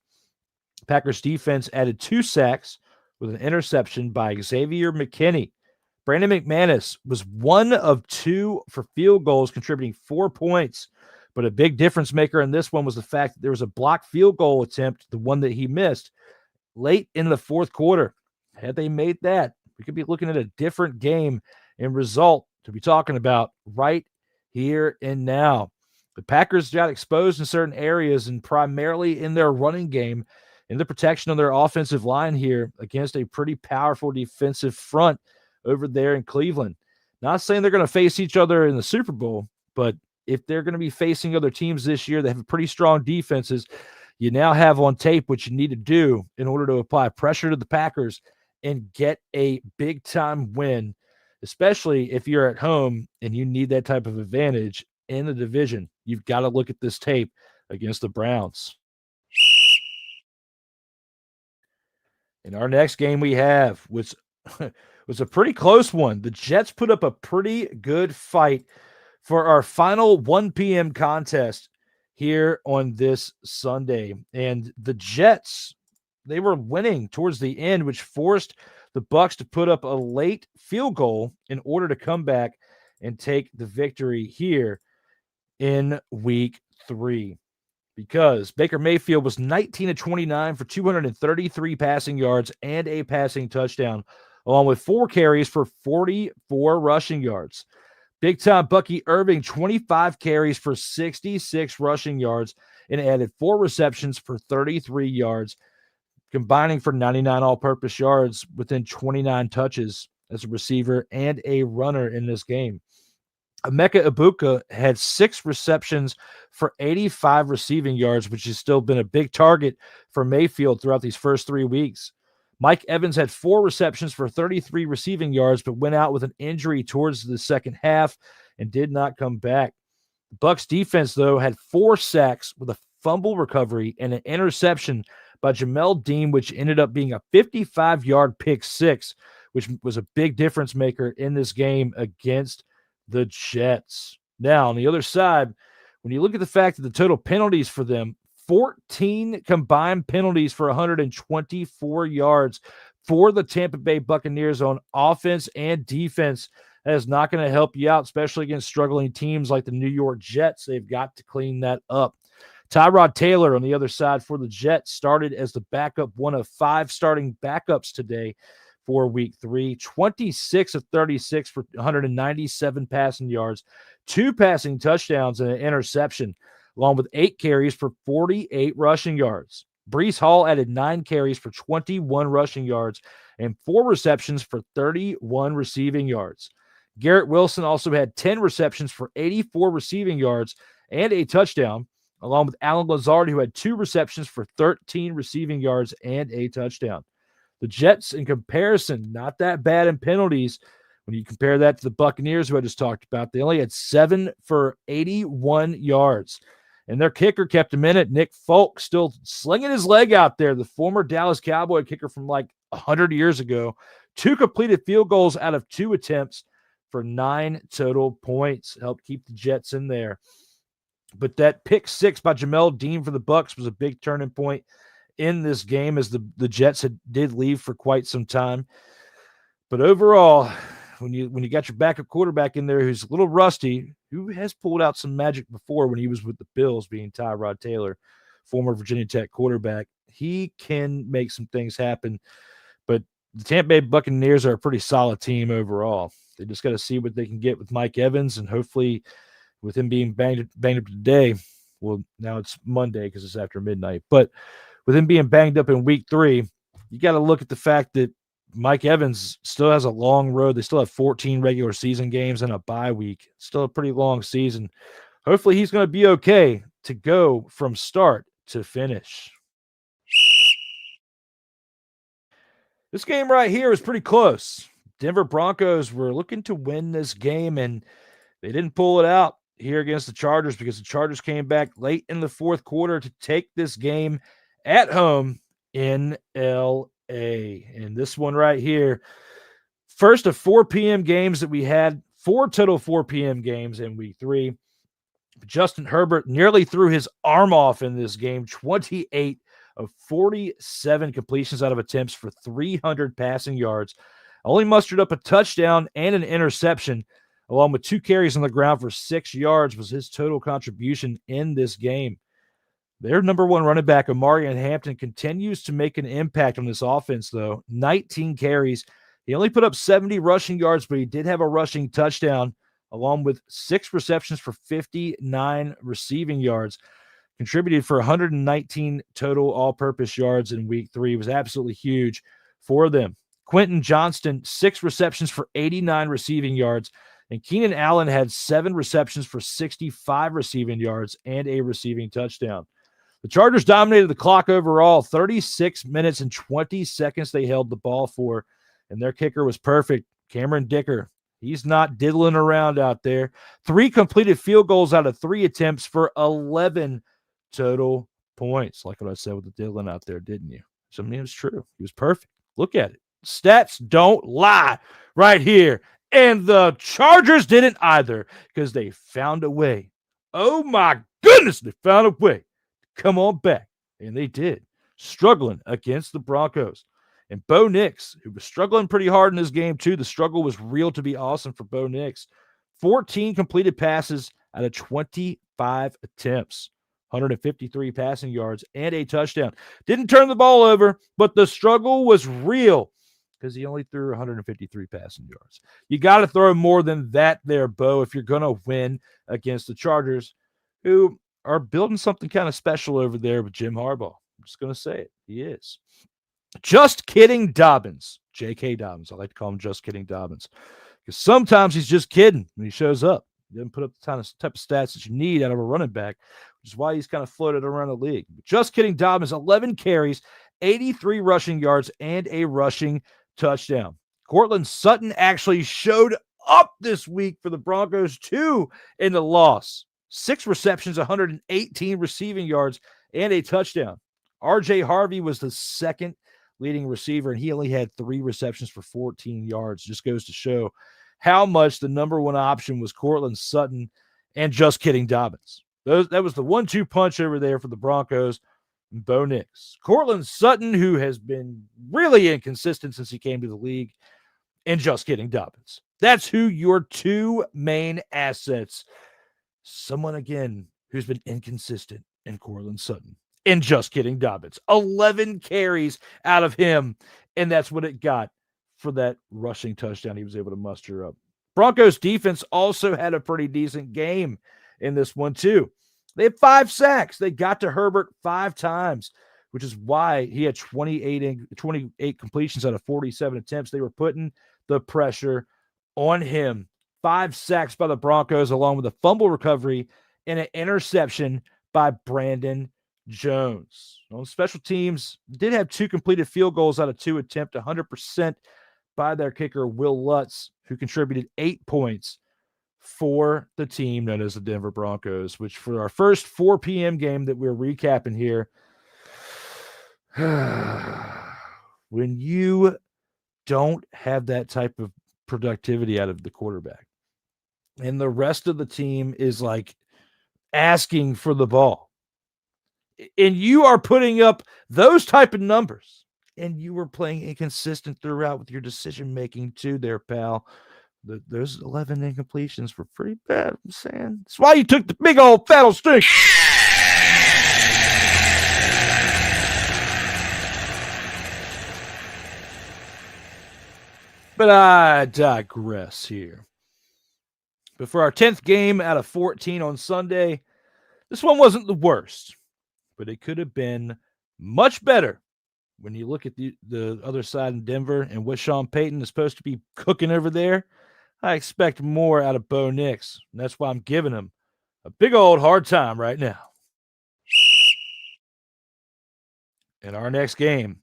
Packers defense added 2 sacks with an interception by Xavier McKinney. Brandon McManus was 1 of 2 for field goals, contributing 4 points. But a big difference maker in this one was the fact that there was a blocked field goal attempt, the one that he missed, late in the fourth quarter. Had they made that, we could be looking at a different game and result to be talking about right here and now. The Packers got exposed in certain areas and primarily in their running game and the protection on their offensive line here against a pretty powerful defensive front over there in Cleveland. Not saying they're going to face each other in the Super Bowl, but if they're going to be facing other teams this year that have pretty strong defenses, you now have on tape what you need to do in order to apply pressure to the Packers and get a big-time win, especially if you're at home and you need that type of advantage in the division. You've got to look at this tape against the Browns. And our next game we have was a pretty close one. The Jets put up a pretty good fight for our final 1 p.m. contest here on this Sunday. And the Jets they were winning towards the end, which forced the Bucs to put up a late field goal in order to come back and take the victory here in week 3. Because Baker Mayfield was 19 of 29 for 233 passing yards and a passing touchdown, along with 4 carries for 44 rushing yards. Big-time Bucky Irving, 25 carries for 66 rushing yards and added 4 receptions for 33 yards, combining for 99 all-purpose yards within 29 touches as a receiver and a runner in this game. Emeka Egbuka had 6 receptions for 85 receiving yards, which has still been a big target for Mayfield throughout these first 3 weeks. Mike Evans had 4 receptions for 33 receiving yards, but went out with an injury towards the second half and did not come back. The Bucs defense, though, had 4 sacks with a fumble recovery and an interception by Jamel Dean, which ended up being a 55-yard pick six, which was a big difference maker in this game against the Jets. Now, on the other side, when you look at the fact that the total penalties for them, 14 combined penalties for 124 yards for the Tampa Bay Buccaneers on offense and defense. That is not going to help you out, especially against struggling teams like the New York Jets. They've got to clean that up. Tyrod Taylor on the other side for the Jets started as the backup, one of 5 starting backups today for week 3. 26 of 36 for 197 passing yards, 2 passing touchdowns and an interception, along with 8 carries for 48 rushing yards. Breece Hall added 9 carries for 21 rushing yards and 4 receptions for 31 receiving yards. Garrett Wilson also had 10 receptions for 84 receiving yards and a touchdown, along with Alan Lazard, who had 2 receptions for 13 receiving yards and a touchdown. The Jets, in comparison, not that bad in penalties. When you compare that to the Buccaneers, who I just talked about, they only had 7 for 81 yards. And their kicker kept him in it. Nick Folk still slinging his leg out there, the former Dallas Cowboy kicker from like 100 years ago. 2 completed field goals out of 2 attempts for 9 total points. Helped keep the Jets in there. But that pick 6 by Jamel Dean for the Bucs was a big turning point in this game, as the Jets did leave for quite some time. But overall, when you got your backup quarterback in there who's a little rusty, who has pulled out some magic before when he was with the Bills, being Tyrod Taylor, former Virginia Tech quarterback, he can make some things happen. But the Tampa Bay Buccaneers are a pretty solid team overall. They just got to see what they can get with Mike Evans, and hopefully with him being banged up today, well, now it's Monday because it's after midnight, but with him being banged up in week 3, you got to look at the fact that Mike Evans still has a long road. They still have 14 regular season games and a bye week. Still a pretty long season. Hopefully he's going to be okay to go from start to finish. This game right here is pretty close. Denver Broncos were looking to win this game, and they didn't pull it out here against the Chargers because the Chargers came back late in the fourth quarter to take this game at home in L.A. And this one right here, first of 4 p.m. games that we had, 4 total 4 p.m. games in week 3. Justin Herbert nearly threw his arm off in this game, 28 of 47 completions out of attempts for 300 passing yards. Only mustered up a touchdown and an interception, along with 2 carries on the ground for 6 yards was his total contribution in this game. Their number 1 running back, Amari Hampton, continues to make an impact on this offense, though. 19 carries. He only put up 70 rushing yards, but he did have a rushing touchdown, along with 6 receptions for 59 receiving yards. Contributed for 119 total all-purpose yards in week 3. It was absolutely huge for them. Quentin Johnston, 6 receptions for 89 receiving yards. And Keenan Allen had 7 receptions for 65 receiving yards and a receiving touchdown. The Chargers dominated the clock overall. 36 minutes and 20 seconds they held the ball for, and their kicker was perfect. Cameron Dicker, he's not diddling around out there. 3 completed field goals out of 3 attempts for 11 total points. Like what I said with the diddling out there, didn't you? So, I mean, it was true. He was perfect. Look at it. Stats don't lie right here. And the Chargers didn't either, because they found a way. Oh, my goodness, they found a way. Come on back. And they did. struggling against the Broncos. And Bo Nix, who was struggling pretty hard in this game too. The struggle was real to be awesome for Bo Nix. 14 completed passes out of 25 attempts, 153 passing yards, and a touchdown. Didn't turn the ball over, but the struggle was real because he only threw 153 passing yards. You got to throw more than that there, Bo, if you're going to win against the Chargers, who are building something kind of special over there with Jim Harbaugh. I'm just going to say it. He is. Just kidding Dobbins. J.K. Dobbins. I like to call him Just Kidding Dobbins because sometimes he's just kidding when he shows up. He doesn't put up the type of stats that you need out of a running back, which is why he's kind of floated around the league. But Just Kidding Dobbins, 11 carries, 83 rushing yards, and a rushing touchdown. Cortland Sutton actually showed up this week for the Broncos, too, in the loss. 6 receptions, 118 receiving yards, and a touchdown. R.J. Harvey was the second leading receiver, and he only had 3 receptions for 14 yards. Just goes to show how much the number one option was Cortland Sutton and Just Kidding Dobbins. That was the 1-2 punch over there for the Broncos. Bo Nix. Cortland Sutton, who has been really inconsistent since he came to the league, and Just Kidding Dobbins. That's who your 2 main assets. Someone, again, who's been inconsistent in Cortland Sutton. And Just Kidding Dobbins. 11 carries out of him, and that's what it got for that rushing touchdown he was able to muster up. Broncos defense also had a pretty decent game in this one, too. They had 5 sacks. They got to Herbert 5 times, which is why he had 28 completions out of 47 attempts. They were putting the pressure on him. 5 sacks by the Broncos, along with a fumble recovery and an interception by Brandon Jones. On special teams, did have 2 completed field goals out of 2 attempts, 100% by their kicker, Will Lutz, who contributed 8 points for the team known as the Denver Broncos, which for our first 4 p.m. game that we're recapping here, when you don't have that type of productivity out of the quarterback and the rest of the team is like asking for the ball, and you are putting up those type of numbers, and you were playing inconsistent throughout with your decision-making too there, pal. Those 11 incompletions were pretty bad, I'm saying. That's why you took the big old fat old stink. But I digress here. But for our 10th game out of 14 on Sunday, this one wasn't the worst, but it could have been much better when you look at the other side in Denver and what Sean Payton is supposed to be cooking over there. I expect more out of Bo Nix, and that's why I'm giving him a big old hard time right now. In our next game,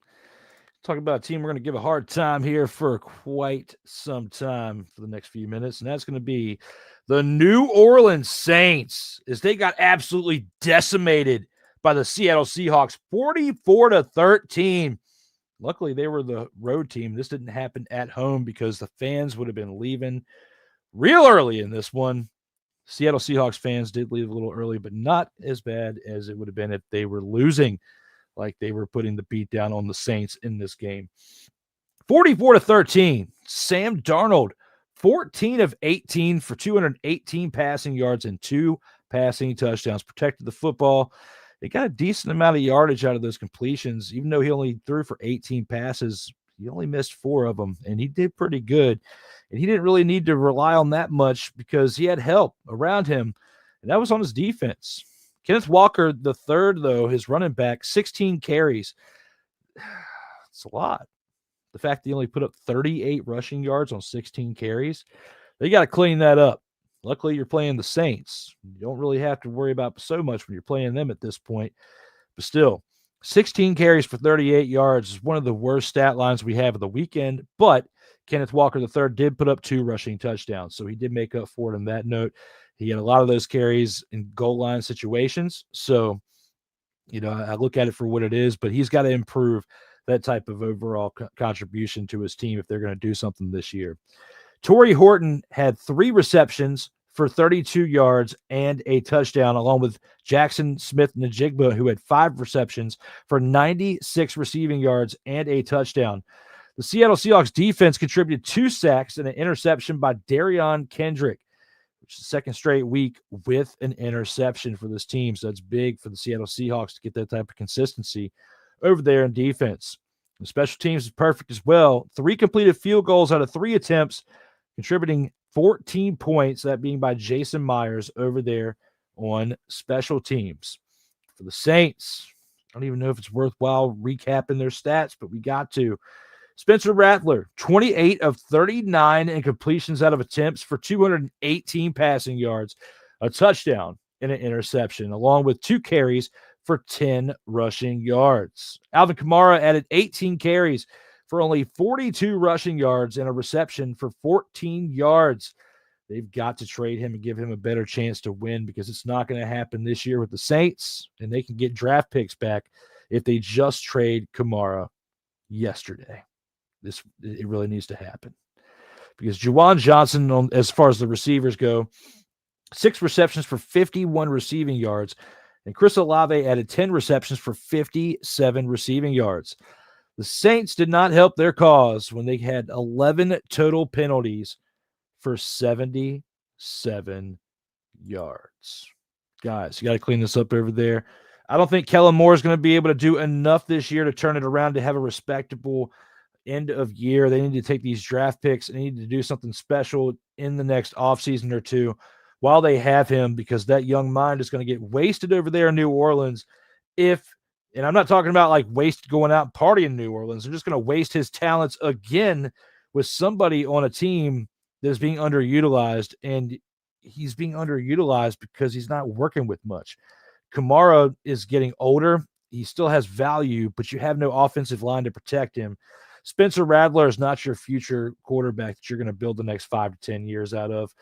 talk about a team we're going to give a hard time here for quite some time for the next few minutes, and that's going to be the New Orleans Saints, as they got absolutely decimated by the Seattle Seahawks, 44-13. Luckily, they were the road team. This didn't happen at home because the fans would have been leaving real early in this one. Seattle Seahawks fans did leave a little early, but not as bad as it would have been if they were losing, like they were putting the beat down on the Saints in this game. 44-13. Sam Darnold, 14 of 18 for 218 passing yards and 2 passing touchdowns. Protected the football. They got a decent amount of yardage out of those completions. Even though he only threw for 18 passes, he only missed 4 of them, and he did pretty good. And he didn't really need to rely on that much because he had help around him, and that was on his defense. Kenneth Walker, the third, though, his running back, 16 carries. It's a lot. The fact that he only put up 38 rushing yards on 16 carries, they got to clean that up. Luckily, you're playing the Saints. You don't really have to worry about so much when you're playing them at this point. But still, 16 carries for 38 yards is one of the worst stat lines we have of the weekend. But Kenneth Walker III did put up 2 rushing touchdowns, so he did make up for it on that note. He had a lot of those carries in goal line situations. So, I look at it for what it is, but he's got to improve that type of overall contribution to his team if they're going to do something this year. Torrey Horton had 3 receptions for 32 yards and a touchdown, along with Jackson Smith-Njigba, who had 5 receptions for 96 receiving yards and a touchdown. The Seattle Seahawks defense contributed 2 sacks and an interception by Darion Kendrick, which is the second straight week with an interception for this team. So that's big for the Seattle Seahawks to get that type of consistency over there in defense. The special teams is perfect as well. 3 completed field goals out of 3 attempts, contributing 14 points, that being by Jason Myers over there on special teams. For the Saints, I don't even know if it's worthwhile recapping their stats, but we got to. Spencer Rattler, 28 of 39 in completions out of attempts for 218 passing yards, a touchdown and an interception, along with 2 carries for 10 rushing yards. Alvin Kamara added 18 carries for only 42 rushing yards and a reception for 14 yards. They've got to trade him and give him a better chance to win, because it's not going to happen this year with the Saints, and they can get draft picks back if they just trade Kamara yesterday. It really needs to happen, because Juwan Johnson, as far as the receivers go, 6 receptions for 51 receiving yards, and Chris Olave added 10 receptions for 57 receiving yards. The Saints did not help their cause when they had 11 total penalties for 77 yards. Guys, you got to clean this up over there. I don't think Kellen Moore is going to be able to do enough this year to turn it around to have a respectable end of year. They need to take these draft picks and need to do something special in the next offseason or two while they have him, because that young mind is going to get wasted over there in New Orleans. And I'm not talking about like wasted going out and partying in New Orleans. They're just going to waste his talents again with somebody on a team that is being underutilized, and he's being underutilized because he's not working with much. Kamara is getting older. He still has value, but you have no offensive line to protect him. Spencer Rattler is not your future quarterback that you're going to build the next 5 to 10 years out of.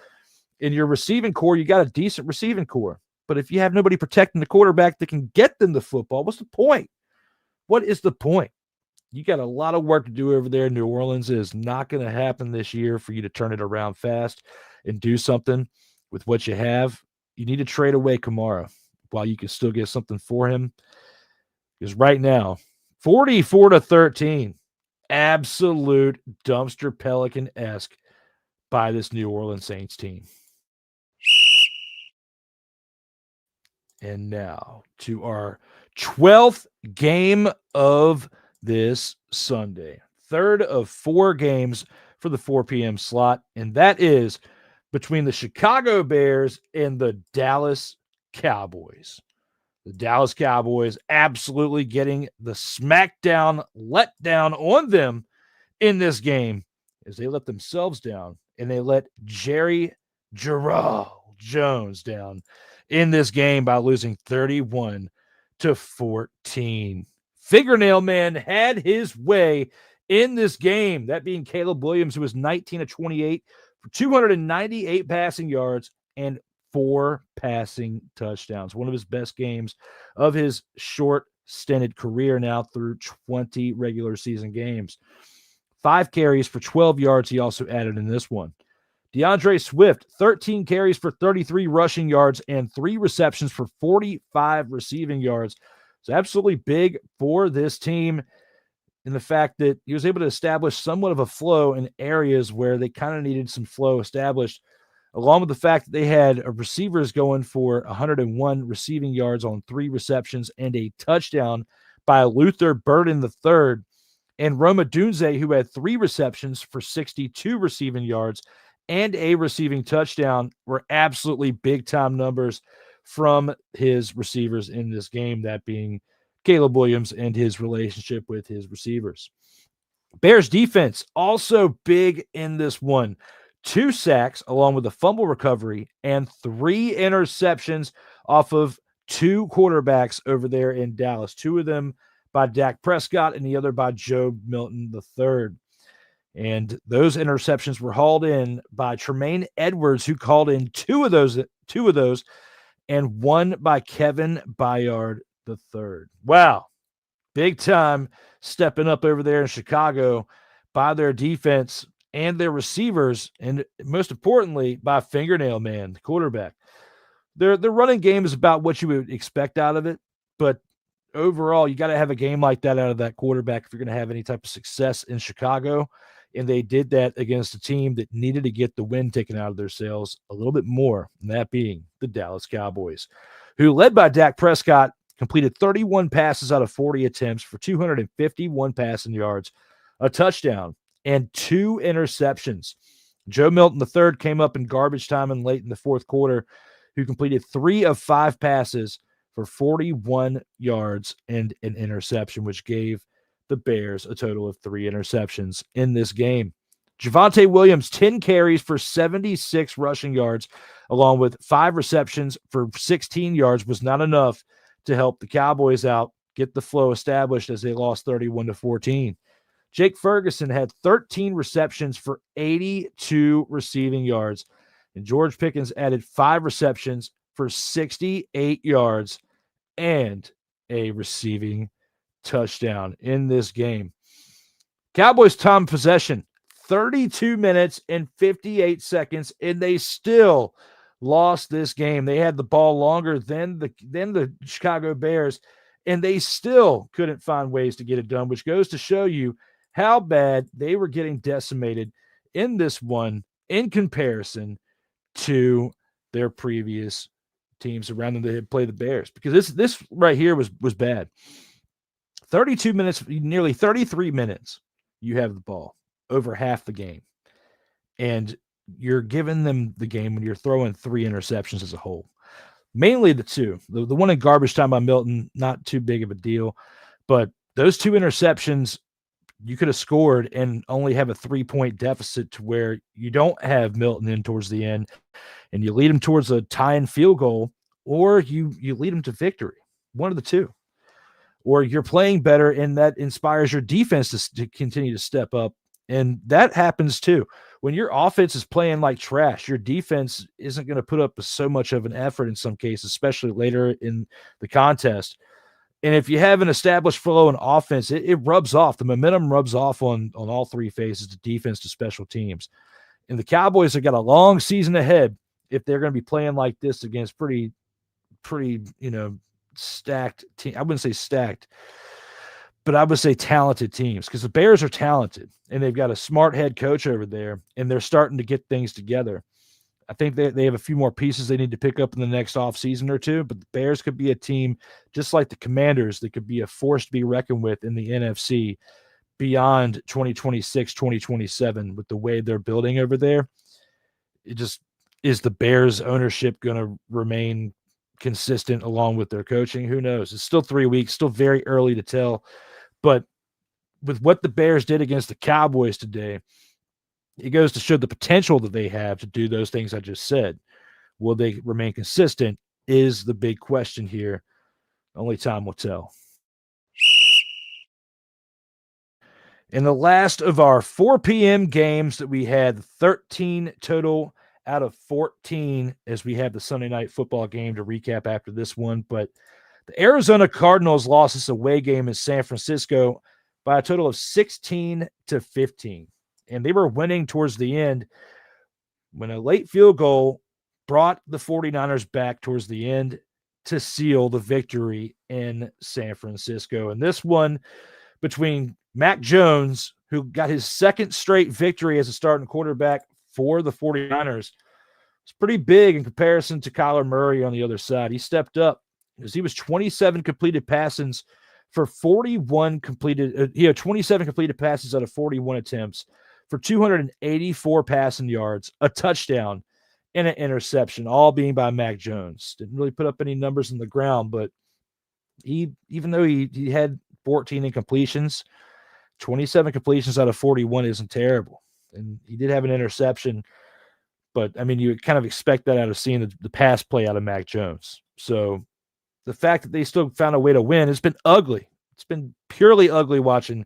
In your receiving core, you got a decent receiving core. But if you have nobody protecting the quarterback that can get them the football, what's the point? What is the point? You got a lot of work to do over there in New Orleans. It is not going to happen this year for you to turn it around fast and do something with what you have. You need to trade away Kamara while you can still get something for him. Because right now, 44-13, absolute dumpster Pelican-esque by this New Orleans Saints team. And now to our 12th game of this Sunday. Third of 4 games for the 4 p.m. slot, and that is between the Chicago Bears and the Dallas Cowboys. The Dallas Cowboys absolutely getting the smackdown letdown on them in this game, as they let themselves down and they let Jerry Jones down in this game by losing 31-14. Fingernail Man had his way in this game, that being Caleb Williams, who was 19 of 28 for 298 passing yards and 4 passing touchdowns. One of his best games of his short stinted career now through 20 regular season games. 5 carries for 12 yards he also added in this one. DeAndre Swift, 13 carries for 33 rushing yards and 3 receptions for 45 receiving yards. It's absolutely big for this team in the fact that he was able to establish somewhat of a flow in areas where they kind of needed some flow established, along with the fact that they had receivers going for 101 receiving yards on 3 receptions and a touchdown by Luther Burden III, and Roma Dunze, who had 3 receptions for 62 receiving yards and a receiving touchdown, were absolutely big-time numbers from his receivers in this game, that being Caleb Williams and his relationship with his receivers. Bears defense also big in this one. 2 sacks along with a fumble recovery and 3 interceptions off of 2 quarterbacks over there in Dallas. 2 of them by Dak Prescott and the other by Joe Milton III. And those interceptions were hauled in by Tremaine Edwards, who called in two of those, and one by Kevin Byard III. Wow. Big time stepping up over there in Chicago by their defense. and their receivers, and most importantly, by fingernail man, the quarterback. Their running game is about what you would expect out of it, but overall, you got to have a game like that out of that quarterback if you're going to have any type of success in Chicago. And they did that against a team that needed to get the wind taken out of their sails a little bit more, and that being the Dallas Cowboys, who, led by Dak Prescott, completed 31 passes out of 40 attempts for 251 passing yards, a touchdown, and 2 interceptions. Joe Milton III came up in garbage time and late in the fourth quarter, who completed 3 of 5 passes for 41 yards and an interception, which gave the Bears a total of 3 interceptions in this game. Javonte Williams, 10 carries for 76 rushing yards, along with 5 receptions for 16 yards, was not enough to help the Cowboys out, get the flow established as they lost 31-14. Jake Ferguson had 13 receptions for 82 receiving yards, and George Pickens added 5 receptions for 68 yards and a receiving touchdown in this game. Cowboys time possession, 32 minutes and 58 seconds, and they still lost this game. They had the ball longer than the Chicago Bears, and they still couldn't find ways to get it done, which goes to show you how bad they were getting decimated in this one in comparison to their previous teams around them that had played the Bears. Because this right here was bad. 32 minutes, nearly 33 minutes, you have the ball, over half the game. And you're giving them the game when you're throwing 3 interceptions as a whole. Mainly the 2. The one in garbage time by Milton, not too big of a deal. But those 2 interceptions, you could have scored and only have a 3-point deficit to where you don't have Milton in towards the end and you lead them towards a tie-in field goal, or you lead them to victory. One of the 2. Or you're playing better and that inspires your defense to continue to step up. And that happens too. When your offense is playing like trash, your defense isn't going to put up so much of an effort in some cases, especially later in the contest. And if you have an established flow in offense, it rubs off. The momentum rubs off on all 3 phases, the defense to special teams. And the Cowboys have got a long season ahead if they're going to be playing like this against pretty, stacked team. I wouldn't say stacked, but I would say talented teams, because the Bears are talented and they've got a smart head coach over there and they're starting to get things together. I think they have a few more pieces they need to pick up in the next offseason or 2, but the Bears could be a team just like the Commanders that could be a force to be reckoned with in the NFC beyond 2026, 2027 with the way they're building over there. It just is the Bears ownership going to remain consistent along with their coaching? Who knows? It's still 3 weeks, still very early to tell. But with what the Bears did against the Cowboys today, it goes to show the potential that they have to do those things I just said. Will they remain consistent is the big question here. Only time will tell. In the last of our 4 p.m. games that we had, 13 total out of 14, as we have the Sunday night football game to recap after this one. But the Arizona Cardinals lost this away game in San Francisco by a total of 16-15. And they were winning towards the end when a late field goal brought the 49ers back towards the end to seal the victory in San Francisco. And this one between Mac Jones, who got his 2nd straight victory as a starting quarterback for the 49ers, it's pretty big in comparison to Kyler Murray on the other side. He stepped up because he was 27 completed passes for 41 completed. He had 27 completed passes out of 41 attempts for 284 passing yards, a touchdown, and an interception, all being by Mac Jones. Didn't really put up any numbers on the ground, but even though he had 14 incompletions, 27 completions out of 41 isn't terrible. And he did have an interception, but I mean, you kind of expect that out of seeing the pass play out of Mac Jones. So the fact that they still found a way to win, it's been ugly. It's been purely ugly watching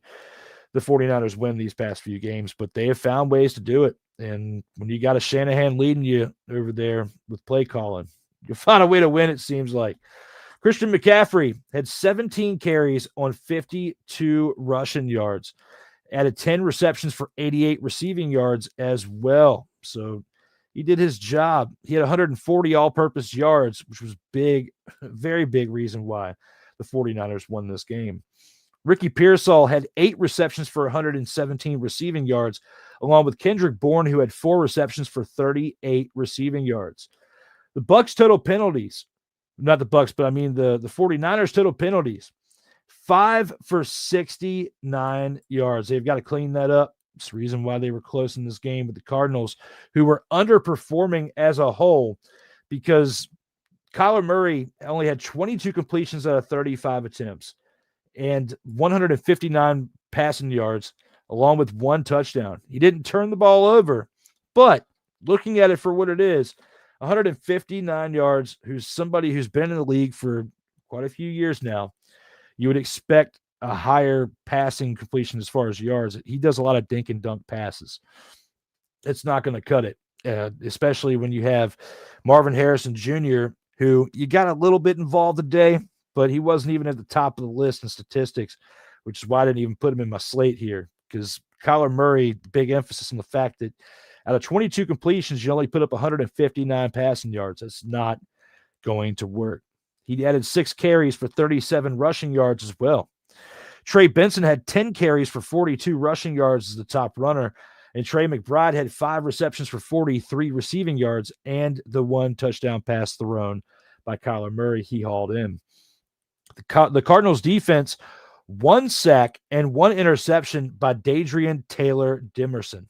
the 49ers win these past few games, but they have found ways to do it. And when you got a Shanahan leading you over there with play calling, you'll find a way to win, it seems like. Christian McCaffrey had 17 carries on 52 rushing yards. Added 10 receptions for 88 receiving yards as well. So he did his job. He had 140 all-purpose yards, which was big, very big reason why the 49ers won this game. Ricky Pearsall had 8 receptions for 117 receiving yards, along with Kendrick Bourne, who had 4 receptions for 38 receiving yards. The Bucs total penalties, not the Bucs, but I mean the 49ers total penalties, 5 for 69 yards. They've got to clean that up. It's the reason why they were close in this game with the Cardinals, who were underperforming as a whole, because Kyler Murray only had 22 completions out of 35 attempts and 159 passing yards, along with 1 touchdown. He didn't turn the ball over, but looking at it for what it is, 159 yards, who's somebody who's been in the league for quite a few years now, you would expect a higher passing completion as far as yards. He does a lot of dink and dunk passes. It's not going to cut it, especially when you have Marvin Harrison Jr., who you got a little bit involved today, but he wasn't even at the top of the list in statistics, which is why I didn't even put him in my slate here, because Kyler Murray, big emphasis on the fact that out of 22 completions, you only put up 159 passing yards. That's not going to work. He added 6 carries for 37 rushing yards as well. Trey Benson had 10 carries for 42 rushing yards as the top runner, and Trey McBride had 5 receptions for 43 receiving yards and the 1 touchdown pass thrown by Kyler Murray. He hauled in. The Cardinals defense, 1 sack and 1 interception by Dadrian Taylor Demerson.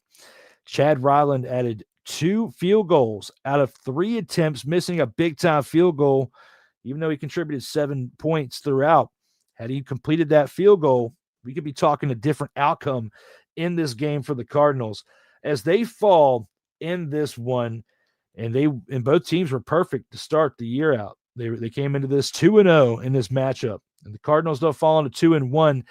Chad Ryland added 2 field goals out of 3 attempts, missing a big-time field goal, even though he contributed 7 points throughout. Had he completed that field goal, we could be talking a different outcome in this game for the Cardinals, as they fall in this one, and both teams were perfect to start the year out. They came into this 2-0 in this matchup, and the Cardinals don't fall into 2-1.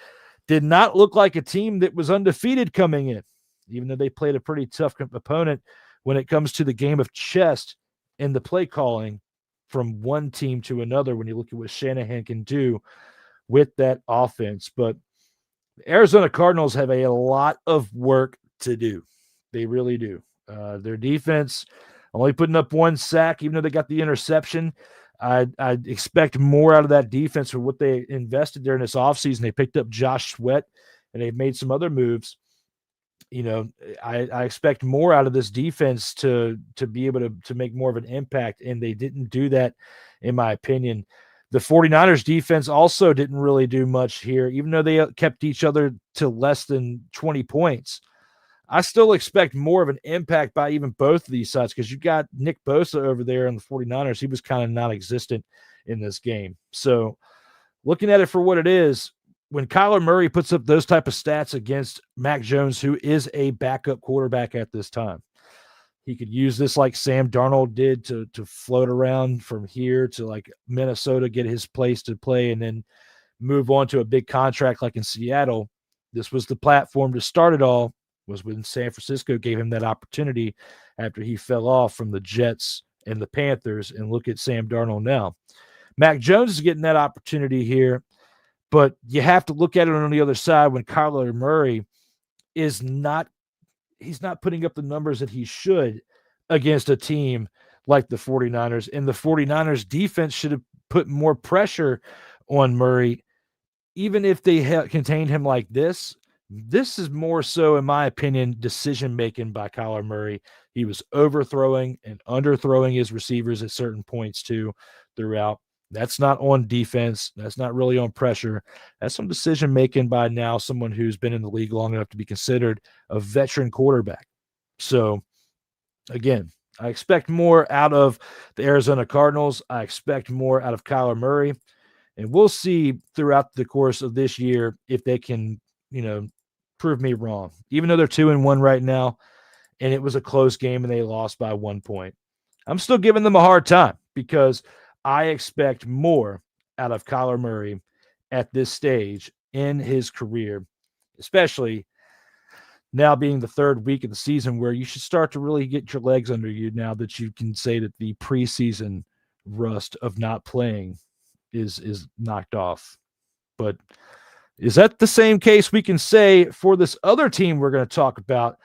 Did not look like a team that was undefeated coming in, even though they played a pretty tough opponent when it comes to the game of chess and the play calling from one team to another when you look at what Shanahan can do with that offense. But the Arizona Cardinals have a lot of work to do. They really do. Their defense only putting up 1 sack, even though they got the interception. I expect more out of that defense for what they invested there in this offseason. They picked up Josh Sweat, and they've made some other moves. You know, I expect more out of this defense to be able to make more of an impact, and they didn't do that, in my opinion. The 49ers defense also didn't really do much here, even though they kept each other to less than 20 points. I still expect more of an impact by even both of these sides, because you got Nick Bosa over there in the 49ers. He was kind of non-existent in this game. So looking at it for what it is, when Kyler Murray puts up those type of stats against Mac Jones, who is a backup quarterback at this time, he could use this like Sam Darnold did to float around from here to like Minnesota, get his place to play, and then move on to a big contract like in Seattle. This was the platform to start it all, was when San Francisco gave him that opportunity after he fell off from the Jets and the Panthers. And look at Sam Darnold now. Mac Jones is getting that opportunity here, but you have to look at it on the other side when Kyler Murray is he's not putting up the numbers that he should against a team like the 49ers. And the 49ers defense should have put more pressure on Murray. Even if they contained him like this is more so, in my opinion, decision-making by Kyler Murray. He was overthrowing and underthrowing his receivers at certain points too throughout. That's not on defense. That's not really on pressure. That's some decision-making by now someone who's been in the league long enough to be considered a veteran quarterback. So, again, I expect more out of the Arizona Cardinals. I expect more out of Kyler Murray. And we'll see throughout the course of this year if they can, prove me wrong. Even though they're 2-1 right now, and it was a close game and they lost by 1 point, I'm still giving them a hard time because I expect more out of Kyler Murray at this stage in his career, especially now being the 3rd week of the season, where you should start to really get your legs under you now that you can say that the preseason rust of not playing is knocked off. But Is that the same case we can say for this other team we're going to talk about,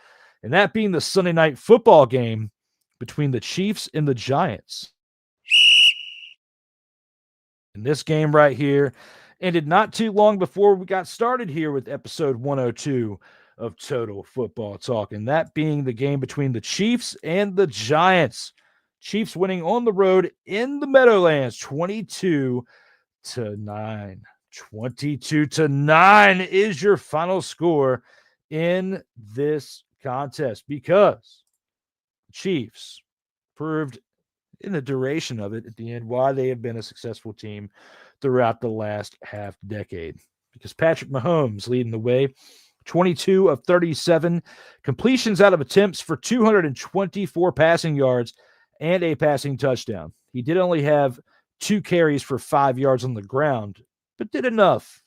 and that being the Sunday night football game between the Chiefs and the Giants? And this game right here ended not too long before we got started here with episode 102 of Total Football Talk, and that being the game between the Chiefs and the Giants. Chiefs winning on the road in the Meadowlands 22-9. 22-9 is your final score in this contest, because the Chiefs proved in the duration of it at the end why they have been a successful team throughout the last half decade. Because Patrick Mahomes leading the way, 22 of 37 completions out of attempts for 224 passing yards and a passing touchdown. He did only have 2 carries for 5 yards on the ground, but did enough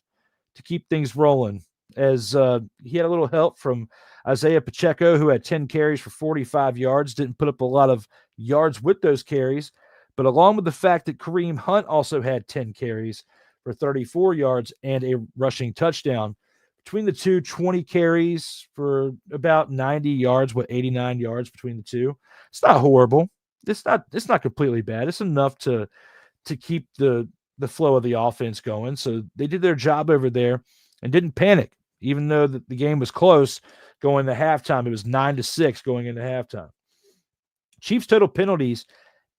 to keep things rolling, as he had a little help from Isaiah Pacheco, who had 10 carries for 45 yards, didn't put up a lot of yards with those carries, but along with the fact that Kareem Hunt also had 10 carries for 34 yards and a rushing touchdown, between the two, 20 carries for about 90 yards, 89 yards between the two. It's not horrible. It's not completely bad. It's enough to keep the flow of the offense going. So they did their job over there and didn't panic, even though the game was close going to halftime. It was 9-6 going into halftime. Chiefs total penalties,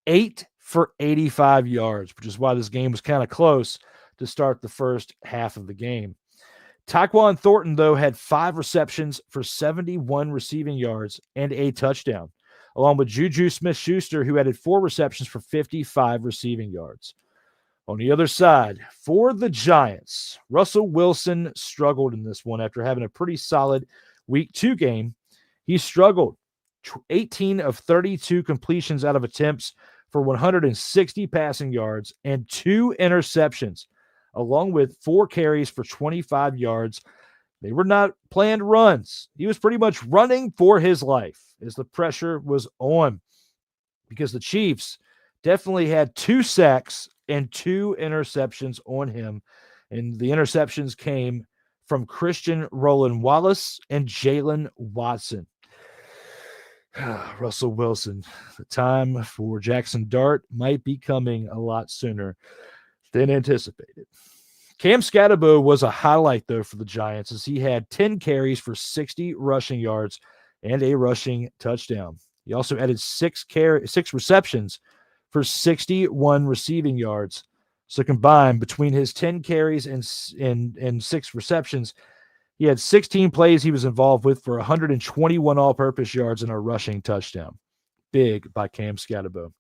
8 for 85 yards, which is why this game was kind of close to start the first half of the game. Tyquan Thornton, though, had 5 receptions for 71 receiving yards and a touchdown, along with Juju Smith-Schuster, who added 4 receptions for 55 receiving yards. On the other side, for the Giants, Russell Wilson struggled in this one after having a pretty solid Week 2 game. He struggled. 18 of 32 completions out of attempts for 160 passing yards and 2 interceptions, along with 4 carries for 25 yards. They were not planned runs. He was pretty much running for his life as the pressure was on, because the Chiefs definitely had 2 sacks and 2 interceptions on him. And the interceptions came from Christian Roland Wallace and Jalen Watson. Russell Wilson, the time for Jackson Dart might be coming a lot sooner than anticipated. Cam Scatterbo was a highlight, though, for the Giants, as he had 10 carries for 60 rushing yards and a rushing touchdown. He also added 6 receptions for 61 receiving yards. So combined between his 10 carries and 6 receptions, he had 16 plays he was involved with for 121 all-purpose yards and a rushing touchdown. Big by Cam Scatterbo.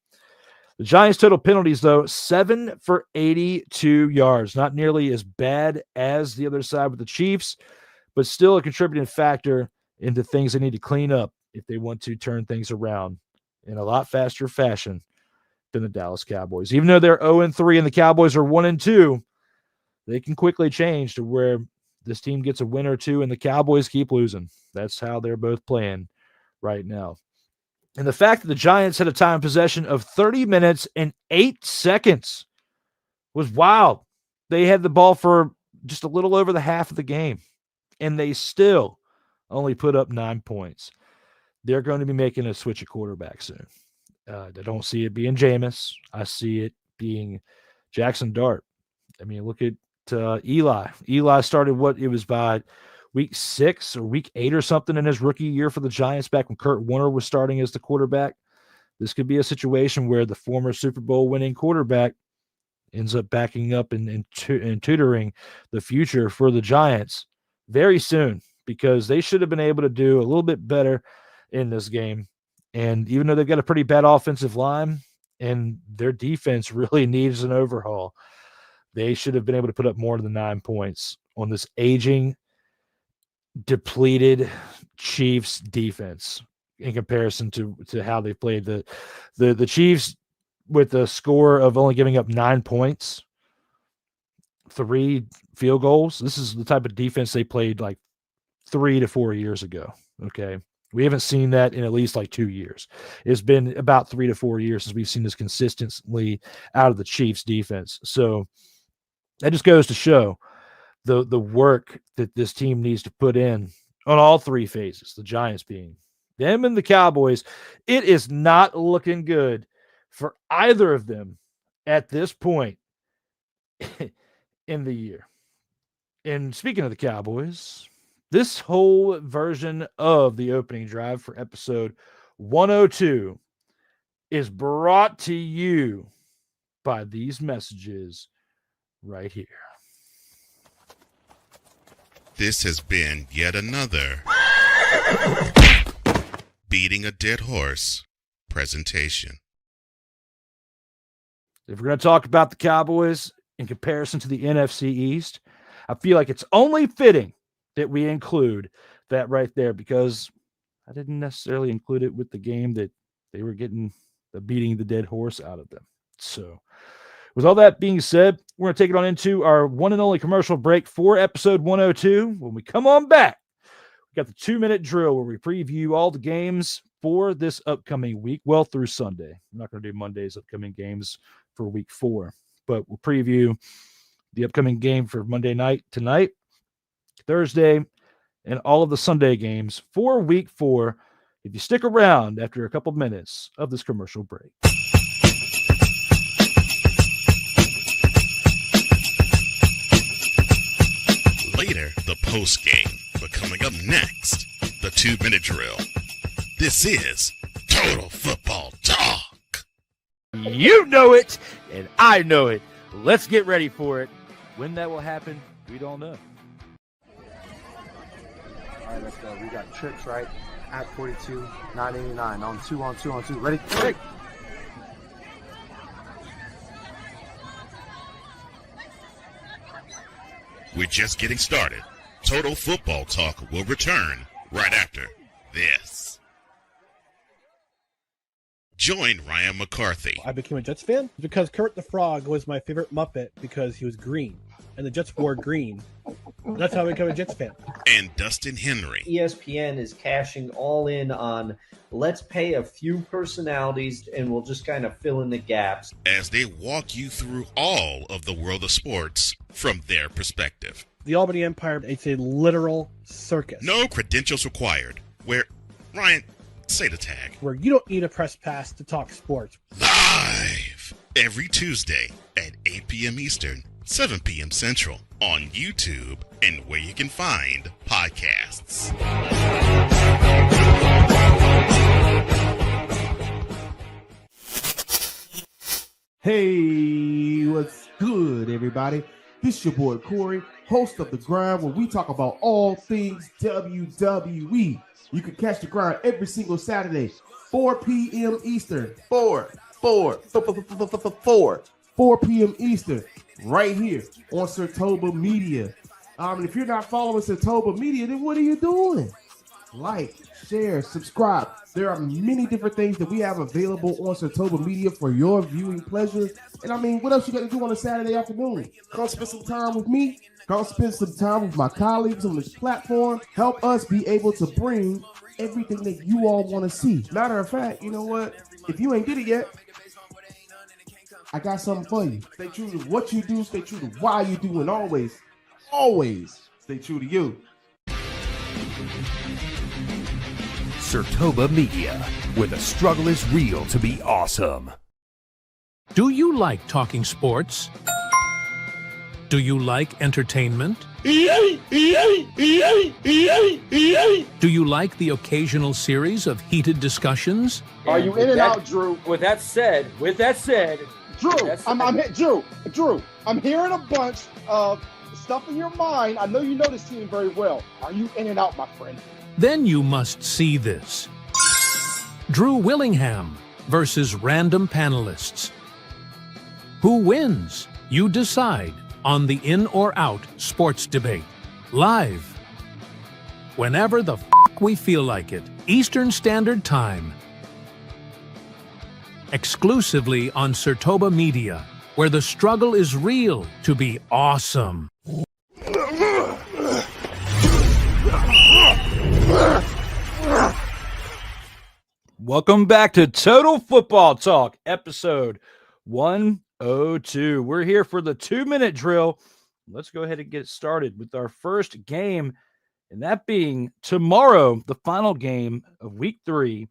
The Giants' total penalties, though, 7 for 82 yards. Not nearly as bad as the other side with the Chiefs, but still a contributing factor into things they need to clean up if they want to turn things around in a lot faster fashion than the Dallas Cowboys. Even though they're 0-3 and the Cowboys are 1-2, they can quickly change to where this team gets a win or two and the Cowboys keep losing. That's how they're both playing right now. And the fact that the Giants had a time possession of 30 minutes and 8 seconds was wild. They had the ball for just a little over the half of the game, and they still only put up 9 points. They're going to be making a switch at quarterback soon. I don't see it being Jameis. I see it being Jackson Dart. I mean, look at Eli. Eli started by week 6 or week 8 or something in his rookie year for the Giants, back when Kurt Warner was starting as the quarterback. This could be a situation where the former Super Bowl winning quarterback ends up backing up and tutoring the future for the Giants very soon, because they should have been able to do a little bit better in this game. And even though they've got a pretty bad offensive line and their defense really needs an overhaul, they should have been able to put up more than 9 points on this aging, depleted Chiefs defense in comparison to how they played. The Chiefs, with a score of only giving up 9 points, 3 field goals. This is the type of defense they played like 3 to 4 years ago. Okay. We haven't seen that in at least like 2 years. It's been about 3 to 4 years since we've seen this consistently out of the Chiefs defense. So that just goes to show the work that this team needs to put in on all three phases, the Giants being them and the Cowboys, it is not looking good for either of them at this point in the year. And speaking of the Cowboys, this whole version of the opening drive for episode 102 is brought to you by these messages right here. This has been yet another Beating a Dead Horse presentation. If we're going to talk about the Cowboys in comparison to the NFC East, I feel like it's only fitting that we include that right there, because I didn't necessarily include it with the game that they were getting the beating the dead horse out of them. So with all that being said, we're going to take it on into our one and only commercial break for episode 102. When we come on back, we got the 2-minute drill where we preview all the games for this upcoming week, well through Sunday. I'm not going to do Monday's upcoming games for week 4, but we'll preview the upcoming game for Monday night tonight, Thursday, and all of the Sunday games for week 4. If you stick around after a couple minutes of this commercial break. Later, the post game. But coming up next, the 2-minute drill. This is Total Football Talk. You know it, and I know it. Let's get ready for it. When that will happen, we don't know. All right, let's go. We got trips, right? At 42, 989. On 2. Ready? Ready. We're just getting started. Total Football Talk will return right after this. Join Ryan McCarthy. I became a Jets fan because Kurt the Frog was my favorite Muppet because he was green, and the Jets wore green. That's how I became a Jets fan. And Dustin Henry. ESPN is cashing all in on let's pay a few personalities and we'll just kind of fill in the gaps. As they walk you through all of the world of sports from their perspective. The Albany Empire, it's a literal circus. No credentials required. Where, Ryan, say the tag. Where you don't need a press pass to talk sports. Live every Tuesday at 8 p.m. Eastern, 7 p.m. Central on YouTube and where you can find podcasts. Hey, what's good, everybody? This your boy Corey, host of The Grind, where we talk about all things WWE. You can catch The Grind every single Saturday, 4 p.m. Eastern. 4 p.m. Eastern, right here on Sertoba Media. If you're not following Sertoba Media, then what are you doing? Like, share, subscribe. There are many different things that we have available on Sertoba Media for your viewing pleasure. And what else you got to do on a Saturday afternoon? Come spend some time with me. Come spend some time with my colleagues on this platform. Help us be able to bring everything that you all want to see. Matter of fact, you know what? If you ain't did it yet, I got something for you. Stay true to what you do. Stay true to why you do. And always stay true to you. Sertoba Media, where the struggle is real to be awesome. Do you like talking sports? Do you like entertainment? Do you like the occasional series of heated discussions? Are you in and out, Drew? With that said, Drew, I'm hearing a bunch of stuff in your mind. I know you know this team very well. Are you in and out, my friend? Then you must see this. Drew Willingham versus random panelists. Who wins? You decide on the In or Out sports debate. Live. Whenever the we feel like it. Eastern Standard Time. Exclusively on Sertoba Media, where the struggle is real to be awesome. Welcome back to Total Football Talk, episode 102. We're here for the 2-minute drill let's go ahead and get started with our first game, and that being tomorrow, the final game of Week 3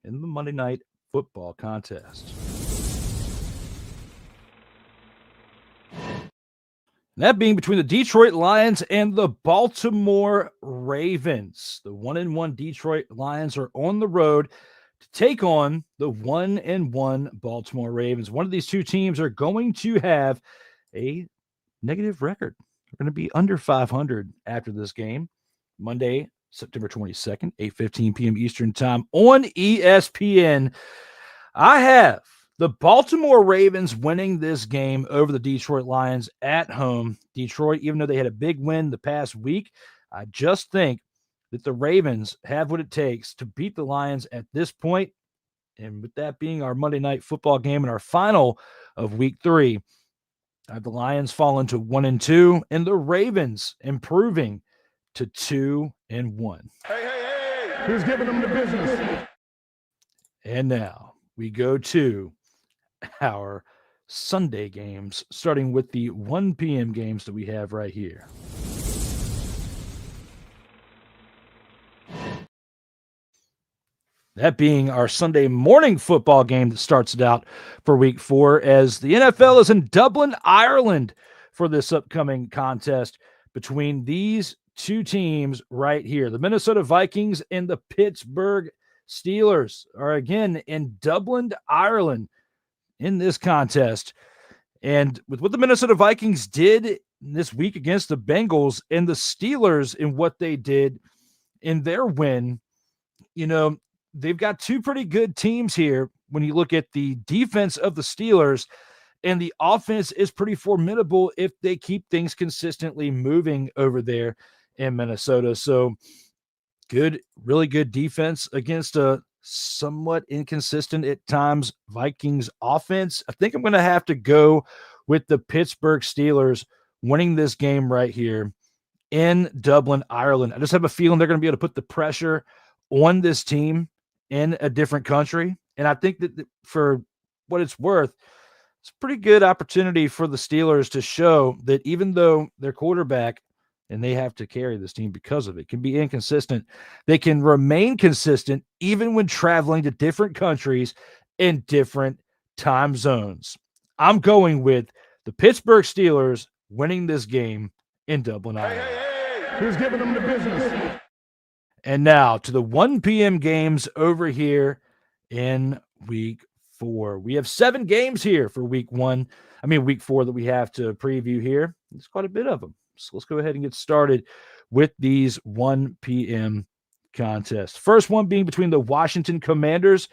in the Monday Night Football contest. That being between the Detroit Lions and the Baltimore Ravens. The 1-1 Detroit Lions are on the road to take on the 1-1 Baltimore Ravens. One of these two teams are going to have a negative record. They're going to be under 500 after this game. Monday, September 22nd, 8:15 p.m. Eastern Time on ESPN. I have the Baltimore Ravens winning this game over the Detroit Lions at home. Detroit, even though they had a big win the past week, I just think that the Ravens have what it takes to beat the Lions at this point. And with that being our Monday Night Football game and our final of Week 3, I have the Lions falling to 1-2 and the Ravens improving to 2-1. Hey. Who's giving them the business? And now we go to our Sunday games, starting with the 1 p.m. games that we have right here. That being our Sunday morning football game that starts it out for Week 4, as the NFL is in Dublin, Ireland for this upcoming contest between these two teams right here. The Minnesota Vikings and the Pittsburgh Steelers are again in Dublin, Ireland in this contest. And with what the Minnesota Vikings did this week against the Bengals and the Steelers in what they did in their win, you know, they've got two pretty good teams here when you look at the defense of the Steelers, and the offense is pretty formidable if they keep things consistently moving over there in Minnesota. So good, really good defense against a somewhat inconsistent at times Vikings offense. I think I'm going to have to go with the Pittsburgh Steelers winning this game right here in Dublin, Ireland. I just have a feeling they're going to be able to put the pressure on this team in a different country. And I think that for what it's worth, it's a pretty good opportunity for the Steelers to show that even though their quarterback, and they have to carry this team because of it, can be inconsistent, they can remain consistent even when traveling to different countries in different time zones. I'm going with the Pittsburgh Steelers winning this game in Dublin, Ireland. Who's giving them the business? And now to the 1 p.m. games over here in Week 4. We have 7 games here for Week 4 that we have to preview here. There's quite a bit of them. So let's go ahead and get started with these 1 p.m. contests. First one being between the Washington Commanders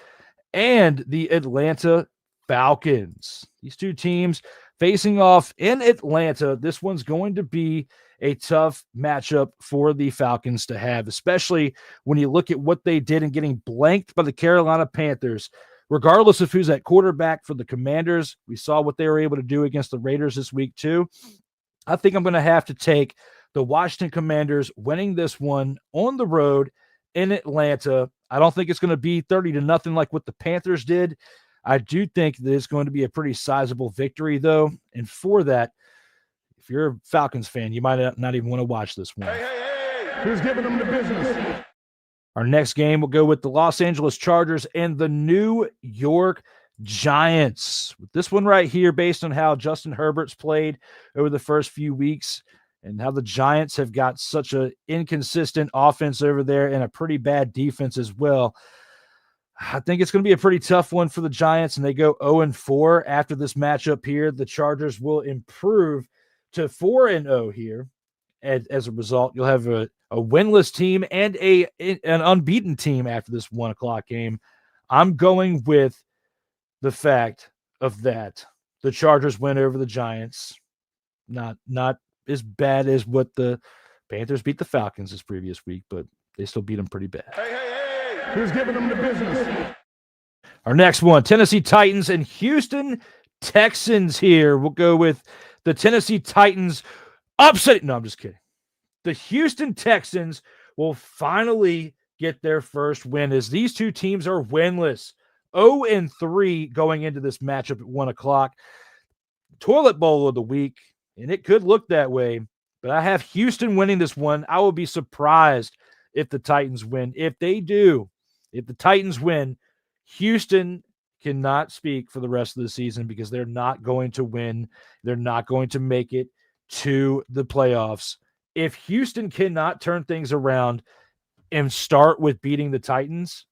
and the Atlanta Falcons. These two teams facing off in Atlanta. This one's going to be a tough matchup for the Falcons to have, especially when you look at what they did in getting blanked by the Carolina Panthers. Regardless of who's at quarterback for the Commanders, we saw what they were able to do against the Raiders this week too. I think I'm going to have to take the Washington Commanders winning this one on the road in Atlanta. I don't think it's going to be 30-0 like what the Panthers did. I do think that it's going to be a pretty sizable victory, though. And for that, if you're a Falcons fan, you might not even want to watch this one. Who's giving them the business? Our next game will go with the Los Angeles Chargers and the New York Giants. With this one right here, based on how Justin Herbert's played over the first few weeks and how the Giants have got such an inconsistent offense over there and a pretty bad defense as well, I think it's going to be a pretty tough one for the Giants, and they go 0-4 after this matchup here. The Chargers will improve to 4-0 here. As a result, you'll have a winless team and an unbeaten team after this 1 o'clock game. I'm going with the fact of that the Chargers win over the Giants. Not as bad as what the Panthers beat the Falcons this previous week, but they still beat them pretty bad. Who's giving them the business? Our next one, Tennessee Titans and Houston Texans here. We'll go with the Tennessee Titans upsetting. No, I'm just kidding. The Houston Texans will finally get their first win as these two teams are winless. 0-3 going into this matchup at 1 o'clock. Toilet bowl of the week and it could look that way, but I have Houston winning this one. I will be surprised if the Titans win. If they do, if the Titans win, Houston cannot speak for the rest of the season because they're not going to win. They're not going to make it to the playoffs. If Houston cannot turn things around and start with beating the Titans,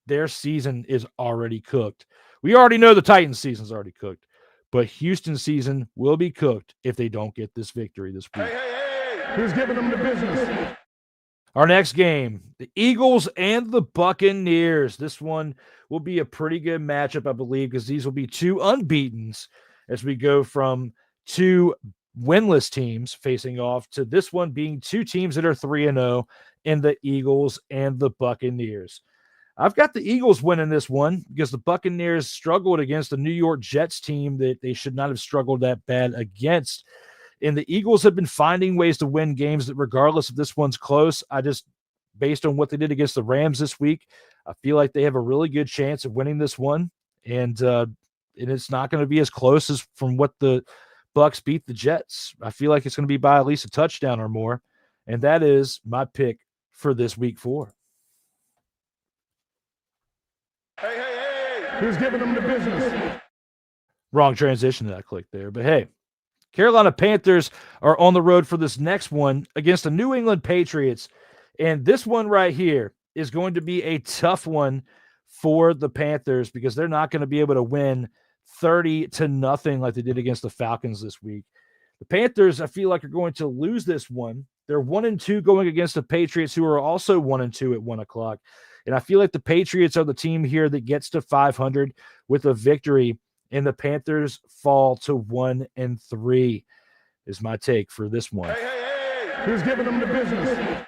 their season is already cooked. We already know the Titans' season's already cooked, but Houston's season will be cooked if they don't get this victory this week. Who's giving them the business? Our next game, the Eagles and the Buccaneers. This one will be a pretty good matchup, I believe, because these will be two unbeatens as we go from two winless teams facing off to this one being two teams that are 3-0 in the Eagles and the Buccaneers. I've got the Eagles winning this one because the Buccaneers struggled against the New York Jets team that they should not have struggled that bad against. And the Eagles have been finding ways to win games that regardless if this one's close, based on what they did against the Rams this week, I feel like they have a really good chance of winning this one. And it's not going to be as close as from what the Bucs beat the Jets. I feel like it's going to be by at least a touchdown or more. And that is my pick for this week 4. Who's giving them the business? Wrong transition that I clicked there. But hey, Carolina Panthers are on the road for this next one against the New England Patriots. And this one right here is going to be a tough one for the Panthers because they're not going to be able to win 30-0 like they did against the Falcons this week. The Panthers, I feel like, are going to lose this one. They're 1-2 going against the Patriots, who are also 1-2 at 1 o'clock. And I feel like the Patriots are the team here that gets to 500 with a victory, and the Panthers fall to 1-3 is my take for this one. Who's giving them the business?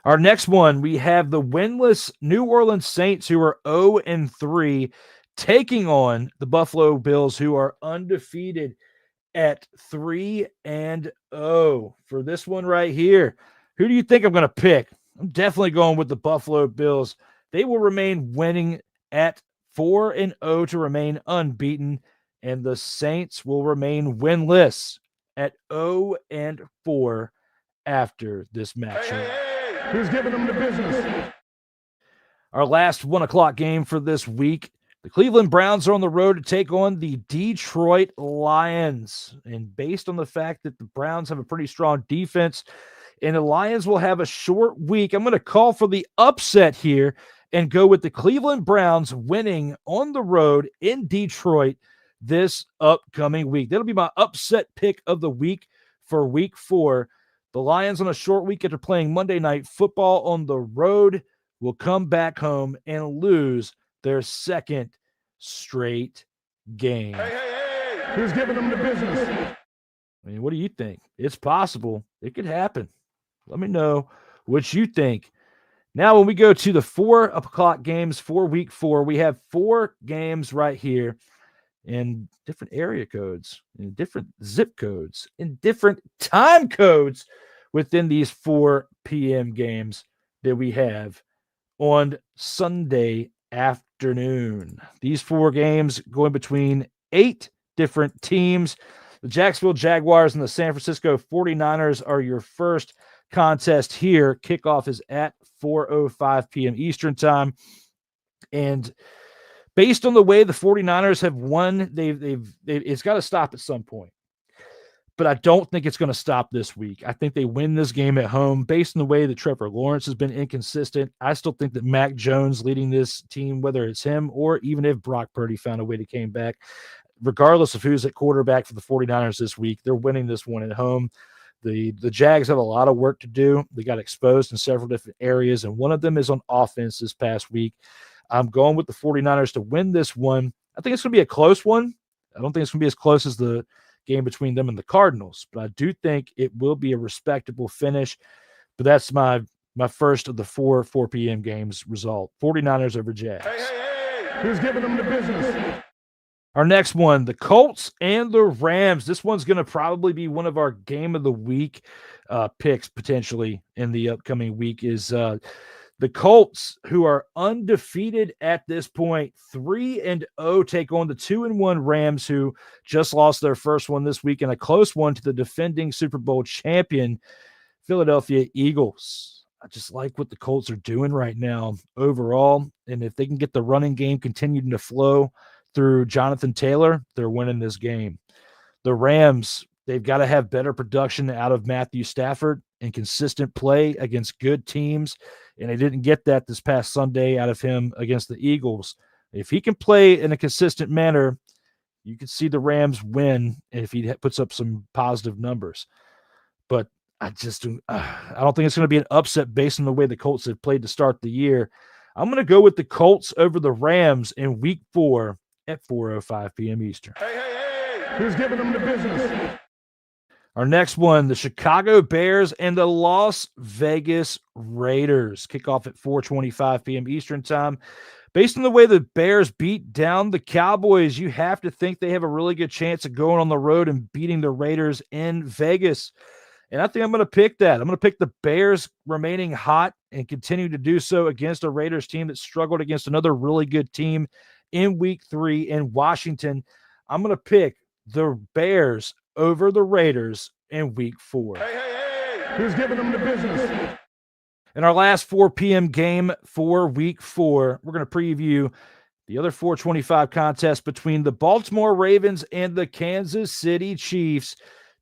Our next one, we have the winless New Orleans Saints, who are 0-3, taking on the Buffalo Bills, who are undefeated at 3-0. For this one right here, who do you think I'm going to pick? I'm definitely going with the Buffalo Bills. They will remain winning at 4-0 to remain unbeaten, and the Saints will remain winless at 0-4 after this matchup. Who's giving them the business? Our last 1 o'clock game for this week, the Cleveland Browns are on the road to take on the Detroit Lions. And based on the fact that the Browns have a pretty strong defense and the Lions will have a short week, I'm going to call for the upset here and go with the Cleveland Browns winning on the road in Detroit this upcoming week. That'll be my upset pick of the week for week 4. The Lions on a short week after playing Monday Night Football on the road will come back home and lose their second straight game. Who's giving them the business? I mean, what do you think? It's possible. It could happen. Let me know what you think. Now, when we go to the 4 o'clock games for week 4, we have 4 games right here in different area codes, in different zip codes, in different time codes within these 4 p.m. games that we have on Sunday afternoon. These 4 games going between 8 different teams. The Jacksonville Jaguars and the San Francisco 49ers are your first contest here. Kickoff is at 4:05 p.m. Eastern time. And based on the way the 49ers have won, it's got to stop at some point. But I don't think it's going to stop this week. I think they win this game at home based on the way that Trevor Lawrence has been inconsistent. I still think that Mac Jones leading this team, whether it's him or even if Brock Purdy found a way to came back, regardless of who's at quarterback for the 49ers this week, they're winning this one at home. The Jags have a lot of work to do. They got exposed in several different areas, and one of them is on offense this past week. I'm going with the 49ers to win this one. I think it's going to be a close one. I don't think it's going to be as close as the game between them and the Cardinals, but I do think it will be a respectable finish. But that's my first of the 4 p.m. games result. 49ers over Jags. Who's giving them the business? Our next one, the Colts and the Rams. This one's going to probably be one of our game of the week picks potentially in the upcoming week is the The Colts, who are undefeated at this point, 3-0, take on the 2-1 Rams, who just lost their first one this week in a close one to the defending Super Bowl champion, Philadelphia Eagles. I just like what the Colts are doing right now overall. And if they can get the running game continuing to flow through Jonathan Taylor, they're winning this game. The Rams, they've got to have better production out of Matthew Stafford and consistent play against good teams. And they didn't get that this past Sunday out of him against the Eagles. If he can play in a consistent manner, you can see the Rams win if he puts up some positive numbers. But I don't think it's going to be an upset based on the way the Colts have played to start the year. I'm going to go with the Colts over the Rams in Week 4 at 4:05 p.m. Eastern. Who's giving them the business? Our next one, the Chicago Bears and the Las Vegas Raiders. Kickoff at 4:25 p.m. Eastern time. Based on the way the Bears beat down the Cowboys, you have to think they have a really good chance of going on the road and beating the Raiders in Vegas. And I think I'm going to pick that. I'm going to pick the Bears remaining hot and continue to do so against a Raiders team that struggled against another really good team in Week 3 in Washington. I'm going to pick the Bears over the Raiders in Week 4. Who's giving them the business? In our last 4 p.m. game for Week 4, we're going to preview the other 4:25 contest between the Baltimore Ravens and the Kansas City Chiefs,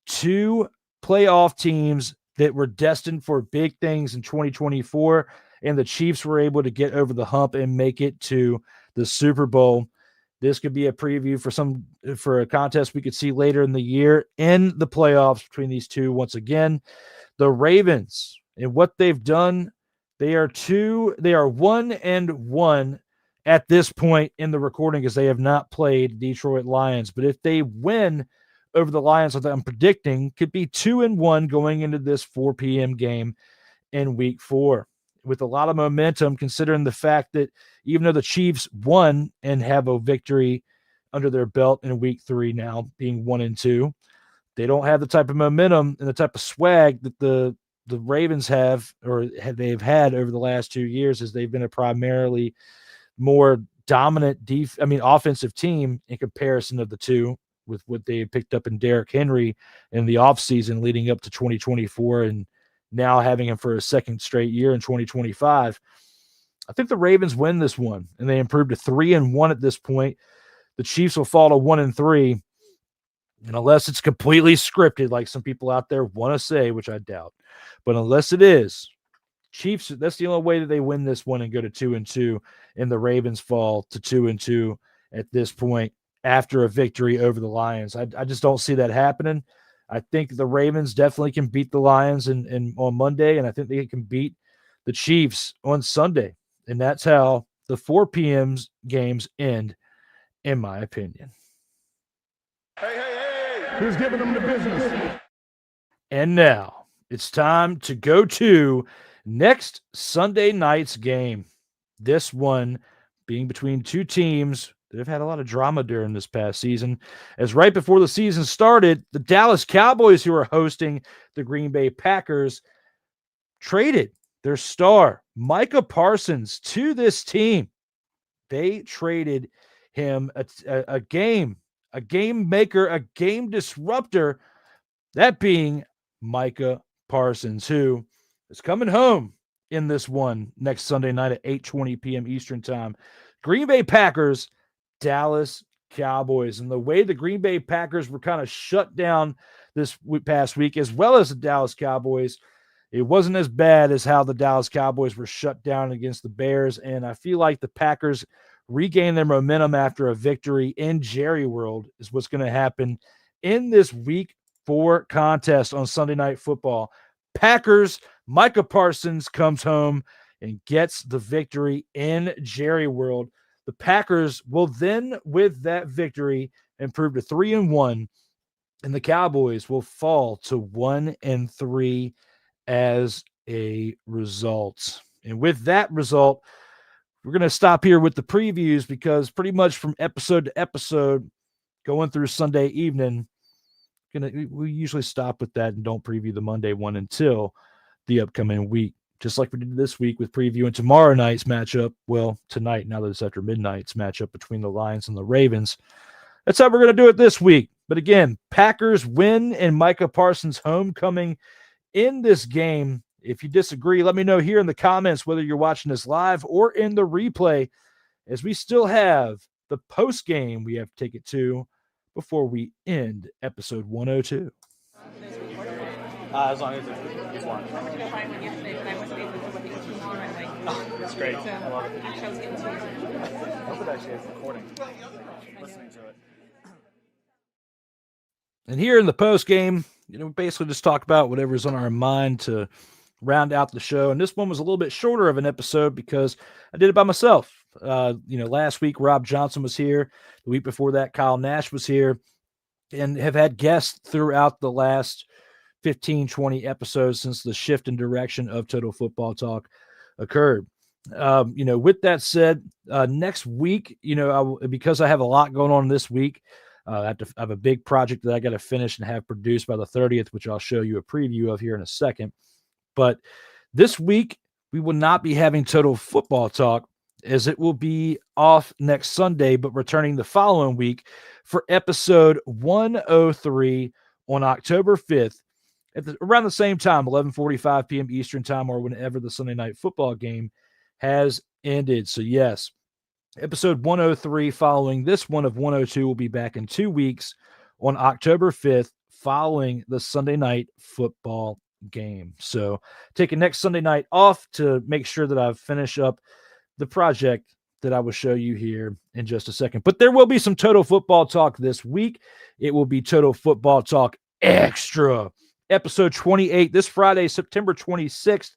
two playoff teams that were destined for big things in 2024, and the Chiefs were able to get over the hump and make it to the Super Bowl. This could be a preview for a contest we could see later in the year in the playoffs between these two. Once again, the Ravens and what they've done, they are 1-1 at this point in the recording because they have not played Detroit Lions. But if they win over the Lions, that I'm predicting could be 2-1 going into this 4 p.m. game in Week 4. With a lot of momentum, considering the fact that even though the Chiefs won and have a victory under their belt in Week 3 now, being 1-2, they don't have the type of momentum and the type of swag that the Ravens have they've had over the last 2 years, as they've been a primarily more dominant offensive team in comparison of the two, with what they picked up in Derrick Henry in the offseason leading up to 2024 and now having him for a second straight year in 2025. I think the Ravens win this one, and they improve to 3-1 at this point. The Chiefs will fall to 1-3, and unless it's completely scripted, like some people out there want to say, which I doubt, but unless it is, Chiefs, that's the only way that they win this one and go to 2-2, and the Ravens fall to 2-2 at this point after a victory over the Lions. I just don't see that happening. I think the Ravens definitely can beat the Lions on Monday, and I think they can beat the Chiefs on Sunday. And that's how the 4 p.m. games end, in my opinion. Who's giving them the business? And now it's time to go to next Sunday night's game. This one being between two teams that have had a lot of drama during this past season, as right before the season started, the Dallas Cowboys, who are hosting the Green Bay Packers, traded their star, Micah Parsons, to this team. They traded him a game maker, a game disruptor, that being Micah Parsons, who is coming home in this one next Sunday night at 8:20 p.m. Eastern time. Green Bay Packers, Dallas Cowboys. And the way the Green Bay Packers were kind of shut down this past week, as well as the Dallas Cowboys, it wasn't as bad as how the Dallas Cowboys were shut down against the Bears. And I feel like the Packers regain their momentum after a victory in Jerry World is what's going to happen in this Week 4 contest on Sunday Night Football. Packers, Micah Parsons comes home and gets the victory in Jerry World. The Packers will then, with that victory, improve to 3-1, and the Cowboys will fall to 1-3 as a result. And with that result, we're going to stop here with the previews, because pretty much from episode to episode, going through Sunday evening, we usually stop with that and don't preview the Monday one until the upcoming week. just like we did this week with previewing tomorrow night's matchup. Well, tonight, now that it's after midnight's matchup between the Lions and the Ravens. That's how we're going to do it this week. But again, Packers win and Micah Parsons' homecoming in this game. If you disagree, let me know here in the comments whether you're watching this live or in the replay, as we still have the post game we have to take it to before we end episode 102. As long as it's one. I went to go find one yesterday, but I wasn't able to look at too long. That's great. So I love it. Actually, I was getting to it. I hope it actually is recording. Listening to it. And here in the post game, we basically just talk about whatever's on our mind to round out the show. And this one was a little bit shorter of an episode because I did it by myself. Last week, Rob Johnson was here. The week before that, Kyle Nash was here, and have had guests throughout the last 15, 20 episodes since the shift in direction of Total Football Talk occurred. With that said, next week, because I have a lot going on this week, I have a big project that I got to finish and have produced by the 30th, which I'll show you a preview of here in a second. But this week, we will not be having Total Football Talk, as it will be off next Sunday, but returning the following week for episode 103 on October 5th around the same time, 11:45 p.m. Eastern time, or whenever the Sunday night football game has ended. So yes, episode 103 following this one of 102 will be back in 2 weeks on October 5th following the Sunday night football game. So taking next Sunday night off to make sure that I finish up the project that I will show you here in just a second. But there will be some Total Football Talk this week. It will be Total Football Talk Extra, episode 28, this Friday, September 26th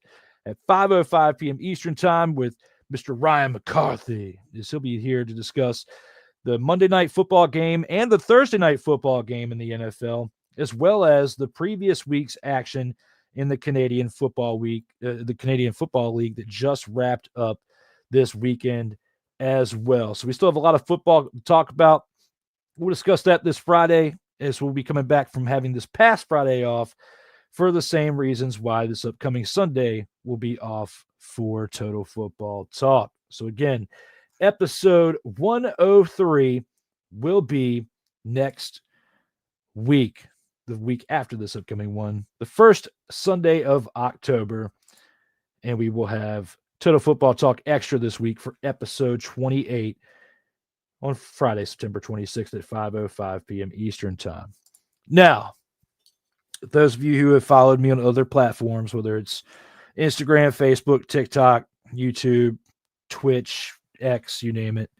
at 5:05 p.m. Eastern time with Mr. Ryan McCarthy, as he'll be here to discuss the Monday night football game and the Thursday night football game in the NFL, as well as the previous week's action in the Canadian Football League that just wrapped up this weekend as well. So we still have a lot of football to talk about. We'll discuss that this Friday, as we'll be coming back from having this past Friday off for the same reasons why this upcoming Sunday will be off for Total Football Talk. So again, episode 103 will be next week, the week after this upcoming one, the first Sunday of October, and we will have Total Football Talk Extra this week for episode 28 on Friday, September 26th at 5:05 p.m. Eastern time. Now, those of you who have followed me on other platforms, whether it's Instagram, Facebook, TikTok, YouTube, Twitch, X, you name it,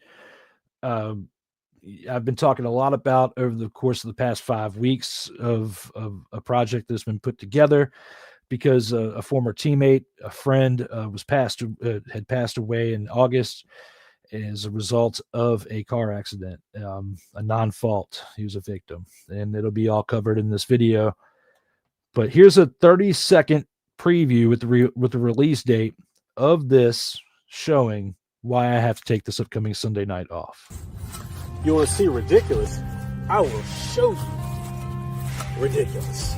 I've been talking a lot about over the course of the past 5 weeks of a project that's been put together because a former teammate, a friend, had passed away in August as a result of a car accident, a non-fault. He was a victim, and it'll be all covered in this video. But here's a 30-second preview with the release date of this, showing why I have to take this upcoming Sunday night off. You want to see ridiculous? I will show you ridiculous.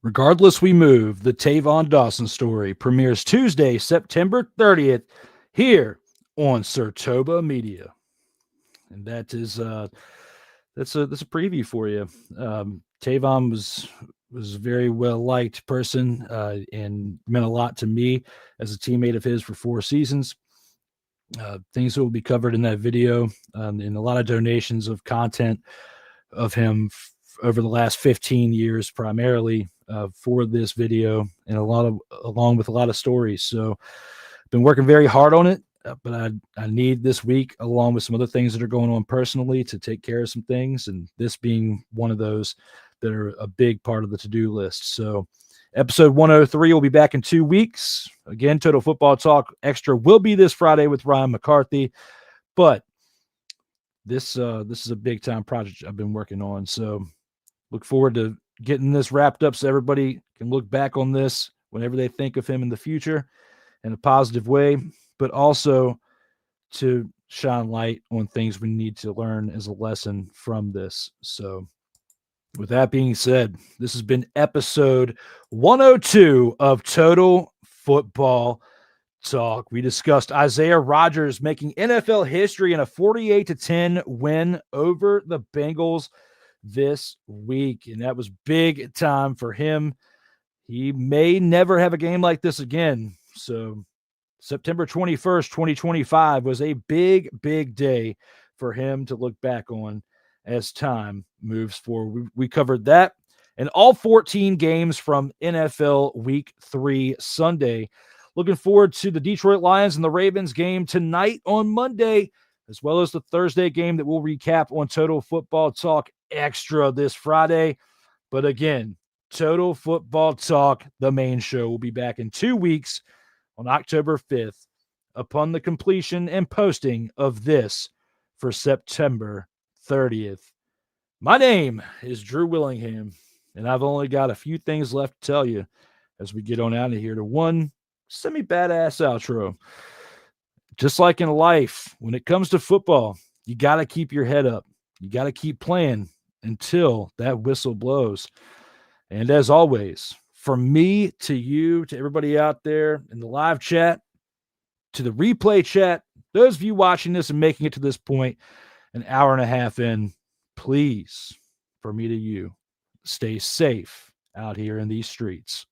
Regardless We Move, the Tavon Dawson story premieres Tuesday, September 30th, here on Sertoba Media. And that is that's a preview for you. Tavon was a very well-liked person and meant a lot to me as a teammate of his for 4 seasons. Things that will be covered in that video, and a lot of donations of content of him over the last 15 years, primarily for this video, and along with a lot of stories. So been working very hard on it, but I need this week, along with some other things that are going on personally, to take care of some things, and this being one of those that are a big part of the to-do list. So episode 103 will be back in 2 weeks. Again, Total Football Talk Extra will be this Friday with Ryan McCarthy, but this is a big time project I've been working on. So look forward to getting this wrapped up so everybody can look back on this whenever they think of him in the future in a positive way, but also to shine light on things we need to learn as a lesson from this. So with that being said, this has been episode 102 of Total Football Talk. We discussed Isaiah Rodgers making NFL history in a 48-10 win over the Bengals this week, and that was big time for him. He may never have a game like this again. So September 21st, 2025 was a big, big day for him to look back on as time moves forward. We covered that and all 14 games from NFL Week 3 Sunday. Looking forward to the Detroit Lions and the Ravens game tonight on Monday, as well as the Thursday game that we'll recap on Total Football Talk Extra this Friday. But again, Total Football Talk, the main show, will be back in 2 weeks on October 5th upon the completion and posting of this for September 30th. My name is Drew Willingham, and I've only got a few things left to tell you as we get on out of here to one semi-badass outro. Just like in life, when it comes to football, you got to keep your head up. You got to keep playing until that whistle blows. And as always, from me to you, to everybody out there in the live chat, to the replay chat, those of you watching this and making it to this point, an hour and a half in, please, from me to you, stay safe out here in these streets.